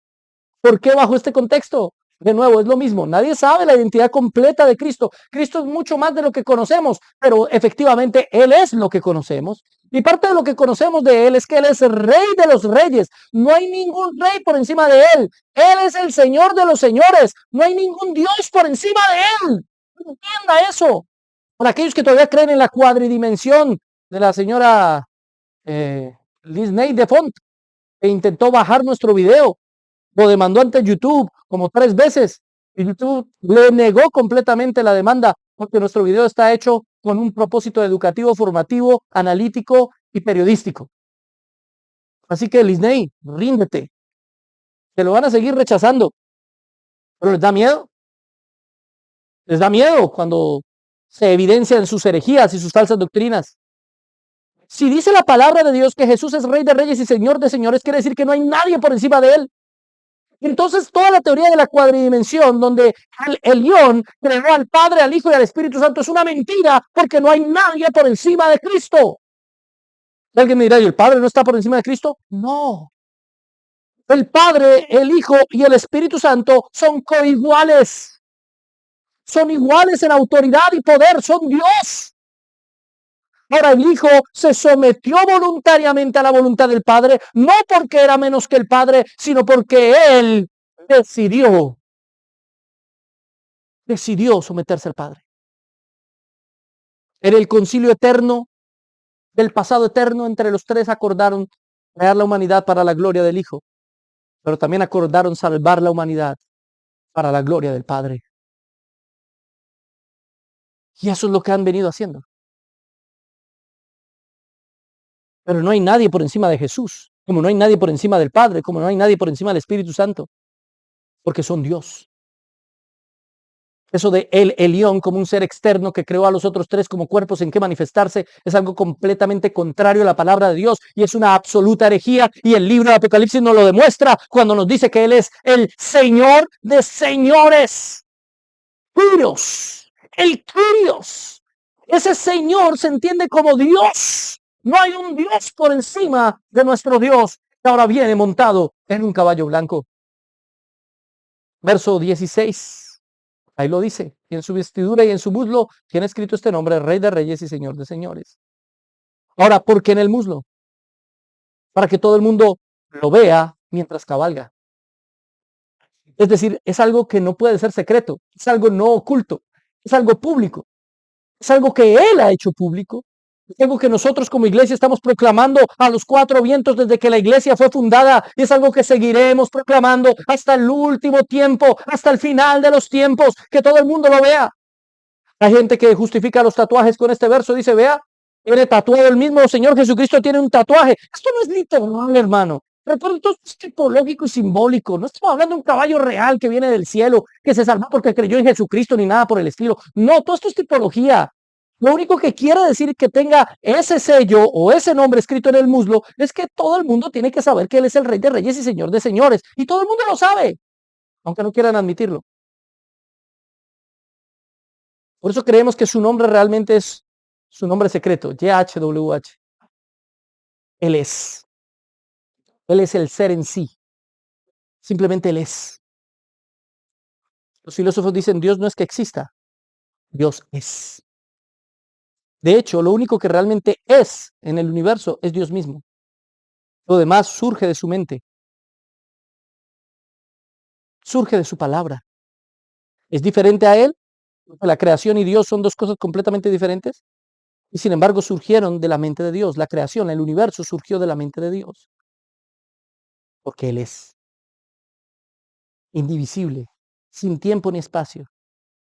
¿Por qué bajo este contexto? De nuevo, es lo mismo. Nadie sabe la identidad completa de Cristo. Cristo es mucho más de lo que conocemos, pero efectivamente Él es lo que conocemos. Y parte de lo que conocemos de Él es que Él es Rey de los Reyes. No hay ningún rey por encima de Él. Él es el Señor de los señores. No hay ningún Dios por encima de Él. Entienda eso. Para aquellos que todavía creen en la cuadridimensión de la señora Liz Ney de Font, que intentó bajar nuestro video, lo demandó ante YouTube como 3 veces y YouTube le negó completamente la demanda porque nuestro video está hecho con un propósito educativo, formativo, analítico y periodístico. Así que Lisney, ríndete. Te lo van a seguir rechazando. Pero les da miedo. Les da miedo cuando se evidencian sus herejías y sus falsas doctrinas. Si dice la palabra de Dios que Jesús es Rey de Reyes y Señor de Señores, quiere decir que no hay nadie por encima de Él. Entonces, toda la teoría de la cuadridimensión, donde el león creó al Padre, al Hijo y al Espíritu Santo, es una mentira, porque no hay nadie por encima de Cristo. Alguien me dirá, ¿y el Padre no está por encima de Cristo? No. El Padre, el Hijo y el Espíritu Santo son coiguales. Son iguales en autoridad y poder, son Dios. Ahora el Hijo se sometió voluntariamente a la voluntad del Padre, no porque era menos que el Padre, sino porque Él decidió someterse al Padre. En el concilio eterno, del pasado eterno, entre los tres acordaron crear la humanidad para la gloria del Hijo, pero también acordaron salvar la humanidad para la gloria del Padre. Y eso es lo que han venido haciendo. Pero no hay nadie por encima de Jesús, como no hay nadie por encima del Padre, como no hay nadie por encima del Espíritu Santo, porque son Dios. Eso de el Elión como un ser externo que creó a los otros tres como cuerpos en que manifestarse es algo completamente contrario a la palabra de Dios y es una absoluta herejía, y el libro de Apocalipsis nos lo demuestra cuando nos dice que Él es el Señor de señores. Kyrios, el Kyrios. Ese Señor se entiende como Dios. No hay un Dios por encima de nuestro Dios, que ahora viene montado en un caballo blanco. Verso 16. Ahí lo dice, y en su vestidura y en su muslo tiene escrito este nombre: Rey de Reyes y Señor de Señores. Ahora, ¿por qué en el muslo? Para que todo el mundo lo vea mientras cabalga. Es decir, es algo que no puede ser secreto, es algo no oculto, es algo público, es algo que Él ha hecho público, es algo que nosotros como iglesia estamos proclamando a los cuatro vientos desde que la iglesia fue fundada, y es algo que seguiremos proclamando hasta el último tiempo, hasta el final de los tiempos, que todo el mundo lo vea. Hay gente que justifica los tatuajes con este verso, dice, vea, tiene tatuado el mismo Señor Jesucristo, tiene un tatuaje. Esto no es literal, hermano. Recuerden, todo esto es tipológico y simbólico. No estamos hablando de un caballo real que viene del cielo, que se salvó porque creyó en Jesucristo, ni nada por el estilo. No, todo esto es tipología. Lo único que quiere decir que tenga ese sello o ese nombre escrito en el muslo es que todo el mundo tiene que saber que Él es el Rey de Reyes y Señor de Señores. Y todo el mundo lo sabe, aunque no quieran admitirlo. Por eso creemos que su nombre realmente es su nombre secreto, YHWH. Él es. Él es el ser en sí. Simplemente Él es. Los filósofos dicen, Dios no es que exista, Dios es. De hecho, lo único que realmente es en el universo es Dios mismo. Lo demás surge de su mente. Surge de su palabra. ¿Es diferente a Él? La creación y Dios son dos cosas completamente diferentes. Y sin embargo surgieron de la mente de Dios. La creación, el universo surgió de la mente de Dios. Porque Él es indivisible, sin tiempo ni espacio.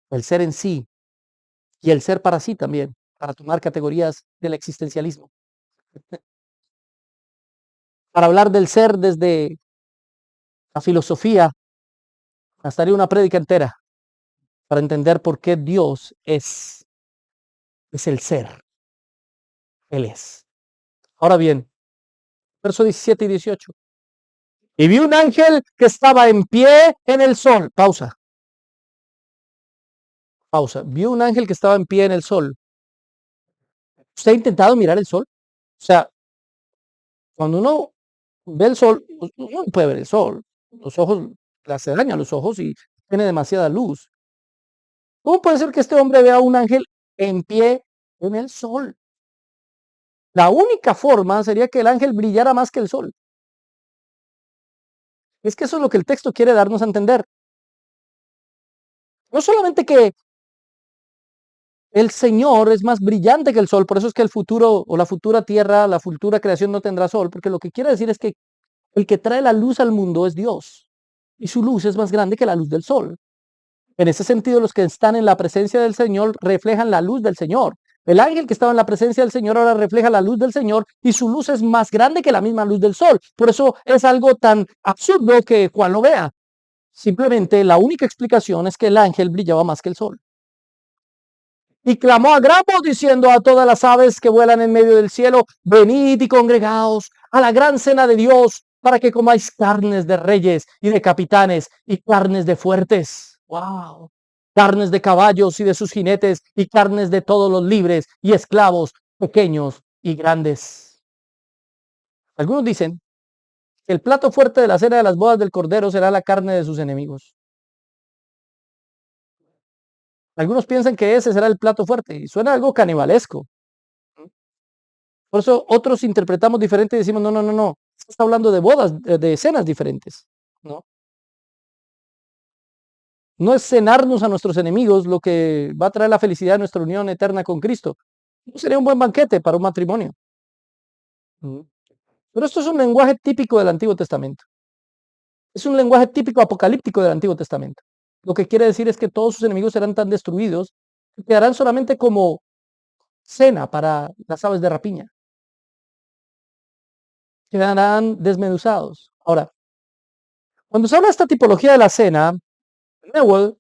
El ser en sí y el ser para sí también, para tomar categorías del existencialismo. Para hablar del ser desde la filosofía, bastaría una prédica entera para entender por qué Dios es el ser. Él es. Ahora bien, verso 17 y 18. Y vi un ángel que estaba en pie en el sol. Pausa. Pausa. Vi un ángel que estaba en pie en el sol. ¿Usted ha intentado mirar el sol? O sea, cuando uno ve el sol, uno no puede ver el sol. Los ojos, le hace daño a los ojos y tiene demasiada luz. ¿Cómo puede ser que este hombre vea un ángel en pie en el sol? La única forma sería que el ángel brillara más que el sol. Es que eso es lo que el texto quiere darnos a entender. No solamente que el Señor es más brillante que el sol, por eso es que el futuro o la futura tierra, la futura creación no tendrá sol, porque lo que quiere decir es que el que trae la luz al mundo es Dios, y su luz es más grande que la luz del sol. En ese sentido, los que están en la presencia del Señor reflejan la luz del Señor. El ángel que estaba en la presencia del Señor ahora refleja la luz del Señor, y su luz es más grande que la misma luz del sol. Por eso es algo tan absurdo que Juan lo vea. Simplemente la única explicación es que el ángel brillaba más que el sol. Y clamó a gran voz diciendo a todas las aves que vuelan en medio del cielo: venid y congregaos a la gran cena de Dios, para que comáis carnes de reyes y de capitanes y carnes de fuertes. ¡Wow! Carnes de caballos y de sus jinetes y carnes de todos los libres y esclavos, pequeños y grandes. Algunos dicen que el plato fuerte de la cena de las bodas del Cordero será la carne de sus enemigos. Algunos piensan que ese será el plato fuerte y suena algo canibalesco. Por eso otros interpretamos diferente y decimos, no, no, no, no. Está hablando de bodas, de cenas diferentes. No, no es cenarnos a nuestros enemigos lo que va a traer la felicidad de nuestra unión eterna con Cristo. Sería un buen banquete para un matrimonio. Pero esto es un lenguaje típico del Antiguo Testamento. Es un lenguaje típico apocalíptico del Antiguo Testamento. Lo que quiere decir es que todos sus enemigos serán tan destruidos que quedarán solamente como cena para las aves de rapiña. Quedarán desmenuzados. Ahora, cuando se habla de esta tipología de la cena, Newell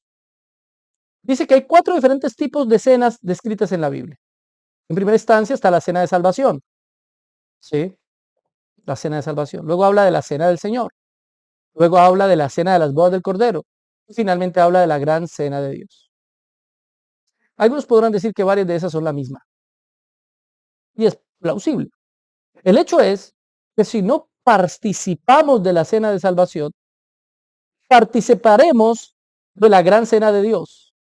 dice que hay 4 diferentes tipos de cenas descritas en la Biblia. En primera instancia está la cena de salvación. ¿Sí? La cena de salvación. Luego habla de la cena del Señor. Luego habla de la cena de las bodas del Cordero. Y finalmente habla de la gran cena de Dios. Algunos podrán decir que varias de esas son la misma. Y es plausible. El hecho es que si no participamos de la cena de salvación, participaremos de la gran cena de Dios.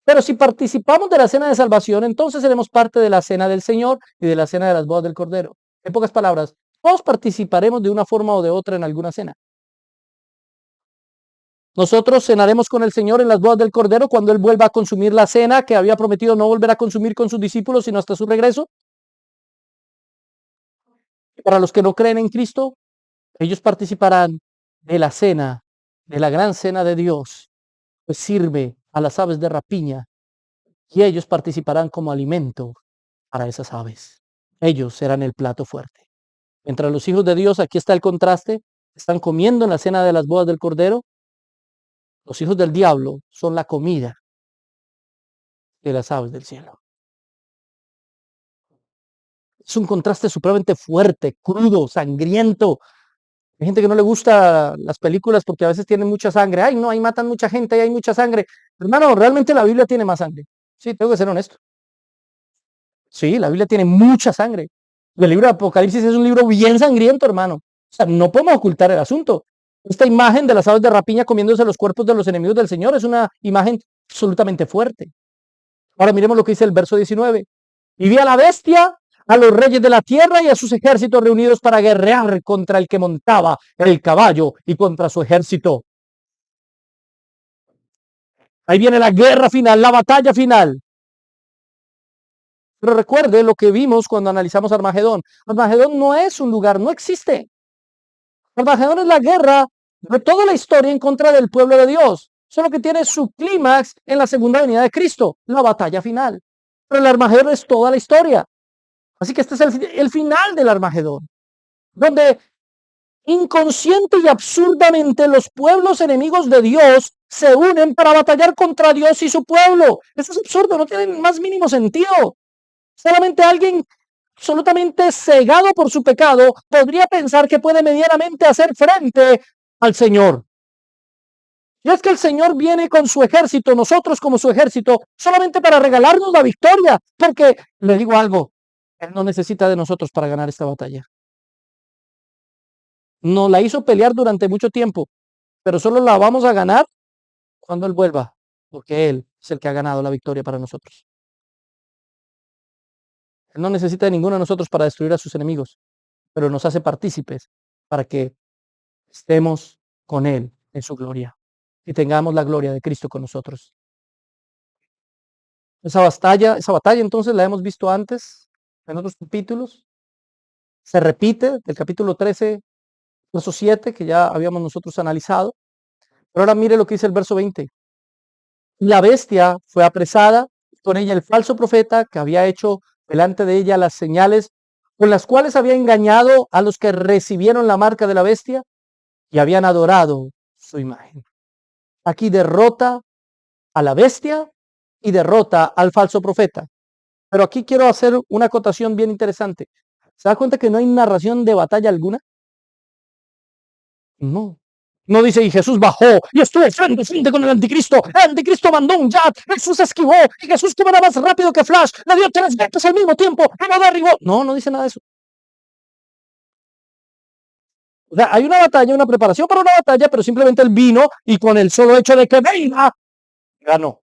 Pero si participamos de la cena de salvación, entonces seremos parte de la cena del Señor y de la cena de las bodas del Cordero. En pocas palabras, todos participaremos de una forma o de otra en alguna cena. Nosotros cenaremos con el Señor en las bodas del Cordero cuando Él vuelva a consumir la cena que había prometido no volver a consumir con sus discípulos sino hasta su regreso. Para los que no creen en Cristo, ellos participarán de la cena, de la gran cena de Dios, pues sirve a las aves de rapiña y ellos participarán como alimento para esas aves. Ellos serán el plato fuerte. Mientras los hijos de Dios, aquí está el contraste, están comiendo en la cena de las bodas del Cordero, los hijos del diablo son la comida de las aves del cielo. Es un contraste supremamente fuerte, crudo, sangriento. Hay gente que no le gusta las películas porque a veces tienen mucha sangre. Ay, no, ahí matan mucha gente, ahí hay mucha sangre. Hermano, realmente la Biblia tiene más sangre. Sí, tengo que ser honesto. Sí, la Biblia tiene mucha sangre. El libro de Apocalipsis es un libro bien sangriento, hermano. O sea, no podemos ocultar el asunto. Esta imagen de las aves de rapiña comiéndose los cuerpos de los enemigos del Señor es una imagen absolutamente fuerte. Ahora miremos lo que dice el verso 19. Y vi a la bestia, a los reyes de la tierra y a sus ejércitos reunidos para guerrear contra el que montaba el caballo y contra su ejército. Ahí viene la guerra final, la batalla final. Pero recuerde lo que vimos cuando analizamos Armagedón. Armagedón no es un lugar, no existe. Armagedón es la guerra de toda la historia en contra del pueblo de Dios. Solo que tiene su clímax en la segunda venida de Cristo, la batalla final. Pero el Armagedón es toda la historia. Así que este es el final del Armagedón, donde inconsciente y absurdamente los pueblos enemigos de Dios se unen para batallar contra Dios y su pueblo. Esto es absurdo, no tiene el más mínimo sentido. Solamente alguien absolutamente cegado por su pecado podría pensar que puede medianamente hacer frente al Señor. Y es que el Señor viene con su ejército, nosotros como su ejército, solamente para regalarnos la victoria. Porque, le digo algo, Él no necesita de nosotros para ganar esta batalla. Nos la hizo pelear durante mucho tiempo, pero solo la vamos a ganar cuando Él vuelva, porque Él es el que ha ganado la victoria para nosotros. Él no necesita de ninguno de nosotros para destruir a sus enemigos, pero nos hace partícipes para que estemos con Él en su gloria y tengamos la gloria de Cristo con nosotros. Esa batalla entonces la hemos visto antes en otros capítulos. Se repite del capítulo 13, verso 7, que ya habíamos nosotros analizado. Pero ahora mire lo que dice el verso 20. La bestia fue apresada, con ella el falso profeta que había hecho delante de ella las señales con las cuales había engañado a los que recibieron la marca de la bestia y habían adorado su imagen. Aquí derrota a la bestia y derrota al falso profeta. Pero aquí quiero hacer una acotación bien interesante. ¿Se da cuenta que no hay narración de batalla alguna? No. No dice, y Jesús bajó y estuvo frente a frente con el anticristo. El anticristo mandó un jab, Jesús esquivó y Jesús, como era más rápido que Flash, le dio 3 golpes al mismo tiempo y lo derribó. No, no dice nada de eso. O sea, hay una batalla, una preparación para una batalla, pero simplemente él vino y con el solo hecho de que venga, ganó.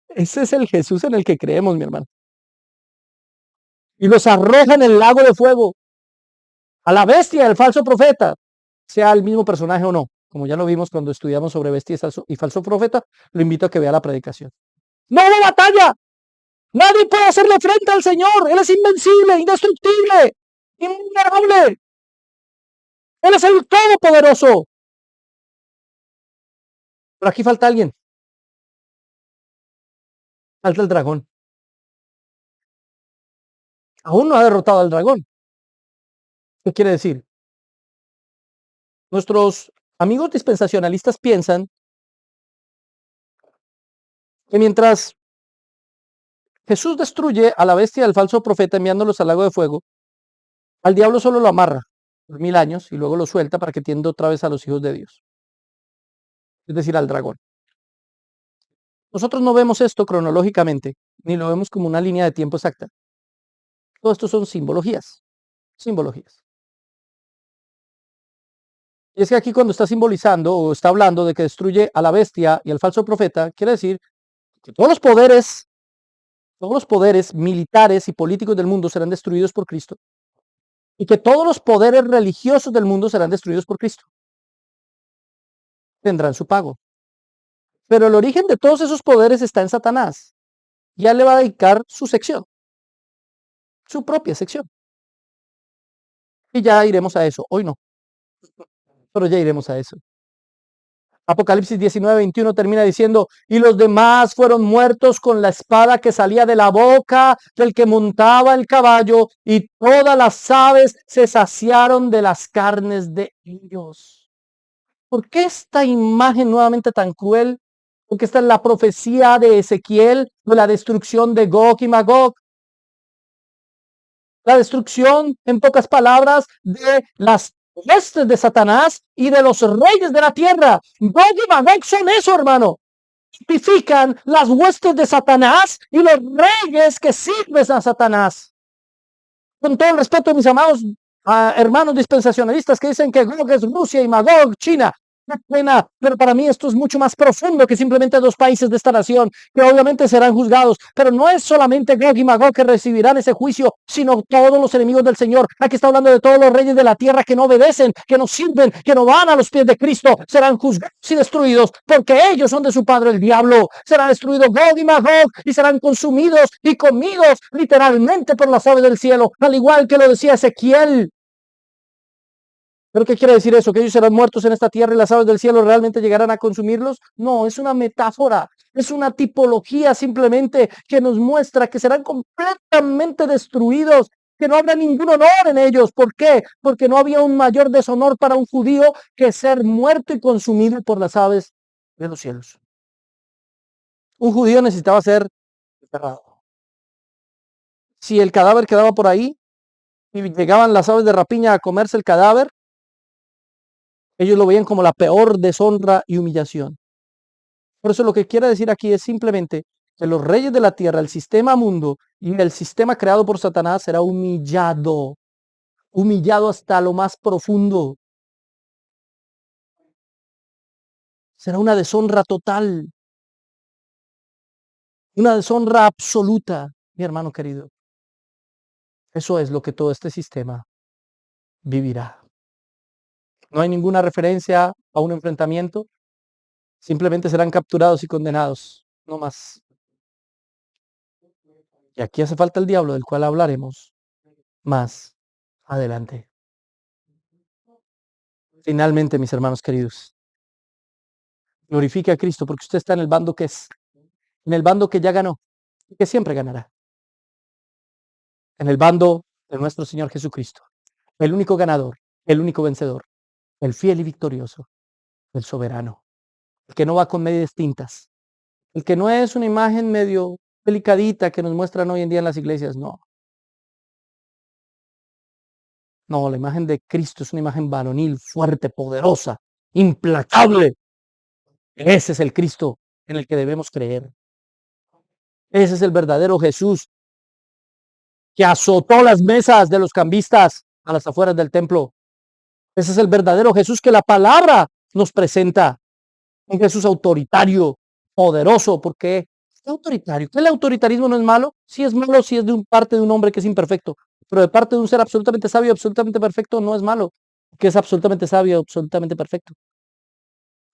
Ese es el Jesús en el que creemos, mi hermano. Y los arroja en el lago de fuego. A la bestia, el falso profeta, sea el mismo personaje o no. Como ya lo vimos cuando estudiamos sobre bestia y falso profeta, lo invito a que vea la predicación. ¡No hubo batalla! Nadie puede hacerle frente al Señor. Él es invencible, indestructible, invulnerable. Él es el Todopoderoso. Pero aquí falta alguien. Falta el dragón. Aún no ha derrotado al dragón. ¿Qué quiere decir? Nuestros amigos dispensacionalistas piensan que mientras Jesús destruye a la bestia del falso profeta enviándolos al lago de fuego, al diablo solo lo amarra por 1000 años y luego lo suelta para que tienda otra vez a los hijos de Dios, es decir, al dragón. Nosotros no vemos esto cronológicamente, ni lo vemos como una línea de tiempo exacta. Todo esto son simbologías, simbologías. Y es que aquí cuando está simbolizando o está hablando de que destruye a la bestia y al falso profeta, quiere decir que todos los poderes militares y políticos del mundo serán destruidos por Cristo y que todos los poderes religiosos del mundo serán destruidos por Cristo. Tendrán su pago. Pero el origen de todos esos poderes está en Satanás. Ya le va a dedicar su sección, su propia sección. Y ya iremos a eso. Hoy no, pero ya iremos a eso. Apocalipsis 19:21 termina diciendo, y los demás fueron muertos con la espada que salía de la boca del que montaba el caballo, y todas las aves se saciaron de las carnes de ellos. ¿Por qué esta imagen nuevamente tan cruel? Porque esta es la profecía de Ezequiel de la destrucción de Gog y Magog. La destrucción, en pocas palabras, de las huestes de Satanás y de los reyes de la tierra. Gog y Magog son eso, hermano. Tipifican las huestes de Satanás y los reyes que sirven a Satanás. Con todo el respeto, mis amados hermanos dispensacionalistas que dicen que Gog es Rusia y Magog China. Qué pena, pero para mí esto es mucho más profundo que simplemente 2 países de esta nación, que obviamente serán juzgados, pero no es solamente Gog y Magog que recibirán ese juicio, sino todos los enemigos del Señor. Aquí está hablando de todos los reyes de la tierra que no obedecen, que no sirven, que no van a los pies de Cristo, serán juzgados y destruidos, porque ellos son de su padre el diablo. Será destruido Gog y Magog y serán consumidos y comidos literalmente por las aves del cielo, al igual que lo decía Ezequiel. ¿Pero qué quiere decir eso? ¿Que ellos serán muertos en esta tierra y las aves del cielo realmente llegarán a consumirlos? No, es una metáfora, es una tipología simplemente que nos muestra que serán completamente destruidos, que no habrá ningún honor en ellos. ¿Por qué? Porque no había un mayor deshonor para un judío que ser muerto y consumido por las aves de los cielos. Un judío necesitaba ser enterrado. Si el cadáver quedaba por ahí y llegaban las aves de rapiña a comerse el cadáver, ellos lo veían como la peor deshonra y humillación. Por eso lo que quiere decir aquí es simplemente que los reyes de la tierra, el sistema mundo y el sistema creado por Satanás será humillado, humillado hasta lo más profundo. Será una deshonra total, una deshonra absoluta, mi hermano querido. Eso es lo que todo este sistema vivirá. No hay ninguna referencia a un enfrentamiento, simplemente serán capturados y condenados, no más. Y aquí hace falta el diablo, del cual hablaremos más adelante. Finalmente, mis hermanos queridos, glorifique a Cristo porque usted está en el bando que es, en el bando que ya ganó y que siempre ganará, en el bando de nuestro Señor Jesucristo, el único ganador, el único vencedor, el fiel y victorioso, el soberano. el que no va con medias tintas, el que no es una imagen medio delicadita que nos muestran hoy en día en las iglesias, no. No, la imagen de Cristo es una imagen varonil, fuerte, poderosa, implacable. Ese es el Cristo en el que debemos creer. Ese es el verdadero Jesús que azotó las mesas de los cambistas a las afueras del templo. Ese es el verdadero Jesús que la palabra nos presenta. Un Jesús autoritario, poderoso, porque es autoritario. ¿El autoritarismo no es malo? Sí es malo si es de parte de un hombre que es imperfecto, pero de parte de un ser absolutamente sabio, absolutamente perfecto, no es malo, que es absolutamente sabio, absolutamente perfecto.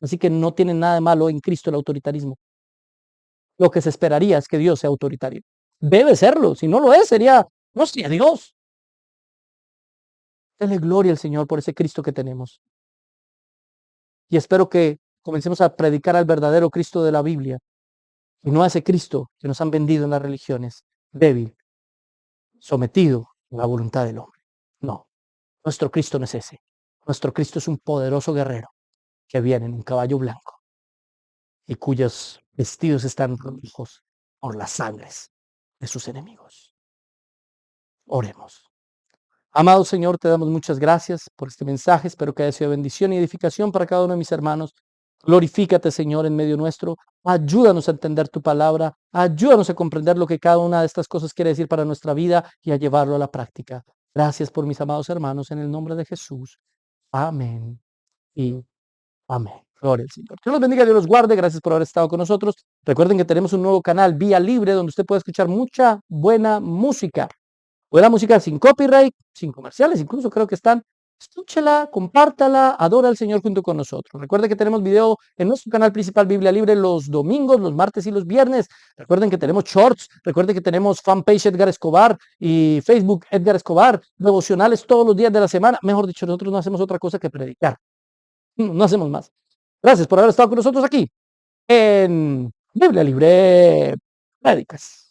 Así que no tiene nada de malo en Cristo el autoritarismo. Lo que se esperaría es que Dios sea autoritario. Debe serlo, si no lo es, no sería Dios. Dele gloria al Señor por ese Cristo que tenemos. Y espero que comencemos a predicar al verdadero Cristo de la Biblia y no a ese Cristo que nos han vendido en las religiones, débil, sometido a la voluntad del hombre. No, nuestro Cristo no es ese. Nuestro Cristo es un poderoso guerrero que viene en un caballo blanco y cuyos vestidos están rojos por las sangres de sus enemigos. Oremos. Amado Señor, te damos muchas gracias por este mensaje. Espero que haya sido bendición y edificación para cada uno de mis hermanos. Glorifícate, Señor, en medio nuestro. Ayúdanos a entender tu palabra. Ayúdanos a comprender lo que cada una de estas cosas quiere decir para nuestra vida y a llevarlo a la práctica. Gracias por mis amados hermanos, en el nombre de Jesús. Amén y amén. Gloria al Señor. Dios los bendiga, Dios los guarde. Gracias por haber estado con nosotros. Recuerden que tenemos un nuevo canal, Vía Libre, donde usted puede escuchar mucha buena música. Buena música sin copyright, sin comerciales, incluso creo que están. Escúchela, compártala, adora al Señor junto con nosotros. Recuerden que tenemos video en nuestro canal principal Biblia Libre los domingos, los martes y los viernes. Recuerden que tenemos shorts, recuerden que tenemos fanpage Edgar Escobar y Facebook Edgar Escobar, devocionales todos los días de la semana. Mejor dicho, nosotros no hacemos otra cosa que predicar. No hacemos más. Gracias por haber estado con nosotros aquí en Biblia Libre Prédicas.